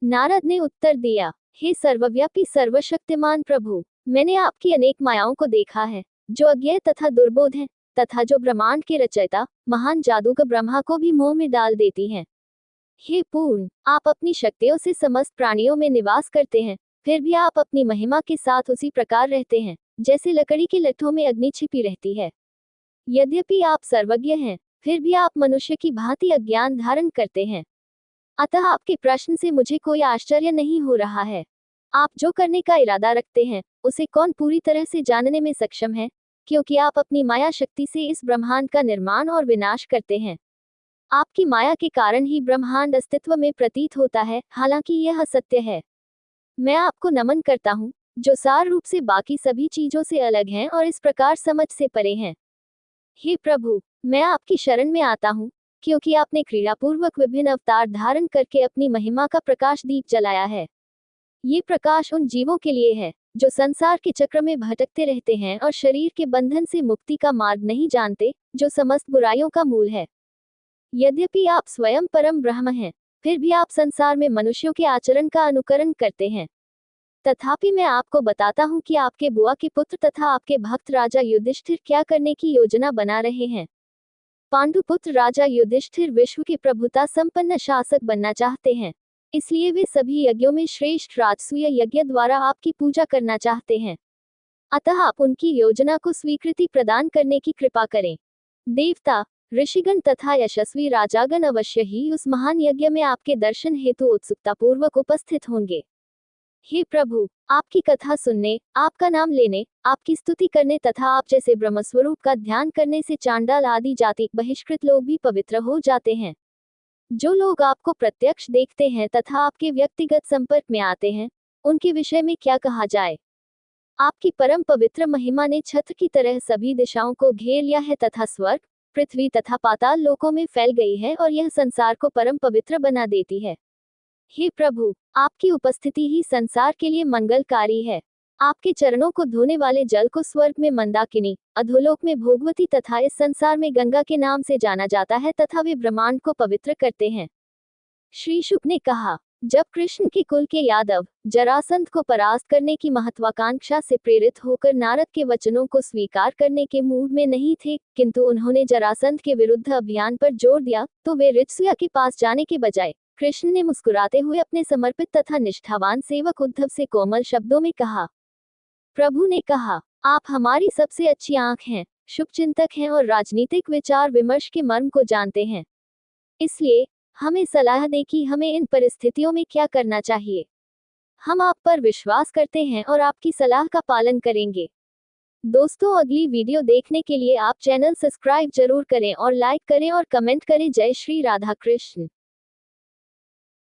नारद ने उत्तर दिया, हे सर्वव्यापी सर्वशक्तिमान प्रभु, मैंने आपकी अनेक मायाओं को देखा है, जो अज्ञेय तथा दुर्बोध हैं, तथा जो ब्रह्मांड के रचयिता महान जादूगर ब्रह्मा को भी मोह में डाल देती हैं। हे पूर्ण, आप अपनी शक्तियों से समस्त प्राणियों में निवास करते हैं, फिर भी आप अपनी महिमा के साथ उसी प्रकार रहते हैं जैसे लकड़ी के लट्ठों में अग्नि छिपी रहती है। यद्यपि आप सर्वज्ञ हैं, फिर भी आप मनुष्य की भांति अज्ञान धारण करते हैं। अतः आपके प्रश्न से मुझे कोई आश्चर्य नहीं हो रहा है। आप जो करने का इरादा रखते हैं, उसे कौन पूरी तरह से जानने में सक्षम है, क्योंकि आप अपनी माया शक्ति से इस ब्रह्मांड का निर्माण और विनाश करते हैं। आपकी माया के कारण ही ब्रह्मांड अस्तित्व में प्रतीत होता है, हालांकि यह असत्य है। मैं आपको नमन करता हूँ, जो सार रूप से बाकी सभी चीजों से अलग हैं और इस प्रकार समझ से परे हैं। हे प्रभु, मैं आपकी शरण में आता हूँ, क्योंकि आपने क्रीड़ापूर्वक विभिन्न अवतार धारण करके अपनी महिमा का प्रकाश दीप जलाया है। ये प्रकाश उन जीवों के लिए है जो संसार के चक्र में भटकते रहते हैं और शरीर के बंधन से मुक्ति का मार्ग नहीं जानते, जो समस्त बुराइयों का मूल है। यद्यपि आप स्वयं परम ब्रह्म हैं, फिर भी आप संसार में मनुष्यों के आचरण का अनुकरण करते हैं। तथापि मैं आपको बताता हूँ कि आपके बुआ के पुत्र तथा आपके भक्त राजा युधिष्ठिर क्या करने की योजना बना रहे हैं। पांडुपुत्र राजा युधिष्ठिर विश्व के प्रभुता संपन्न शासक बनना चाहते हैं, इसलिए वे सभी यज्ञों में श्रेष्ठ राजसूय यज्ञ द्वारा आपकी पूजा करना चाहते हैं। अतः आप उनकी योजना को स्वीकृति प्रदान करने की कृपा करें। देवता, ऋषिगण तथा यशस्वी राजागण अवश्य ही उस महान यज्ञ में आपके दर्शन हेतु उत्सुकतापूर्वक उपस्थित होंगे। हे प्रभु, आपकी कथा सुनने, आपका नाम लेने, आपकी स्तुति करने तथा आप जैसे ब्रह्मस्वरूप का ध्यान करने से चांडाल आदि जाति बहिष्कृत लोग भी पवित्र हो जाते हैं। जो लोग आपको प्रत्यक्ष देखते हैं तथा आपके व्यक्तिगत संपर्क में आते हैं, उनके विषय में क्या कहा जाए। आपकी परम पवित्र महिमा ने छत्र की तरह सभी दिशाओं को घेर लिया है तथा स्वर्ग, पृथ्वी तथा पाताल लोकों में फैल गई है और यह संसार को परम पवित्र बना देती है। हे प्रभु, आपकी उपस्थिति ही संसार के लिए मंगलकारी है। आपके चरणों को धोने वाले जल को स्वर्ग में मंदाकिनी, अधोलोक में भोगवती तथा इस संसार में गंगा के नाम से जाना जाता है तथा वे ब्रह्मांड को पवित्र करते हैं। श्री शुक ने कहा, जब कृष्ण के कुल के यादव जरासंध को परास्त करने की महत्वाकांक्षा से प्रेरित होकर नारद के वचनों को स्वीकार करने के मूड में नहीं थे, किंतु उन्होंने जरासंध के विरुद्ध अभियान पर जोर दिया, तो वे ऋत्सुया के पास जाने के बजाय कृष्ण ने मुस्कुराते हुए अपने समर्पित तथा निष्ठावान सेवक उद्धव से कोमल शब्दों में कहा। प्रभु ने कहा, आप हमारी सबसे अच्छी आंख हैं, शुभचिंतक हैं और राजनीतिक विचार विमर्श के मर्म को जानते हैं। इसलिए हमें सलाह दें कि हमें इन परिस्थितियों में क्या करना चाहिए। हम आप पर विश्वास करते हैं और आपकी सलाह का पालन करेंगे। दोस्तों, अगली वीडियो देखने के लिए आप चैनल सब्सक्राइब जरूर करें और लाइक करें और कमेंट करें। जय श्री राधा कृष्ण।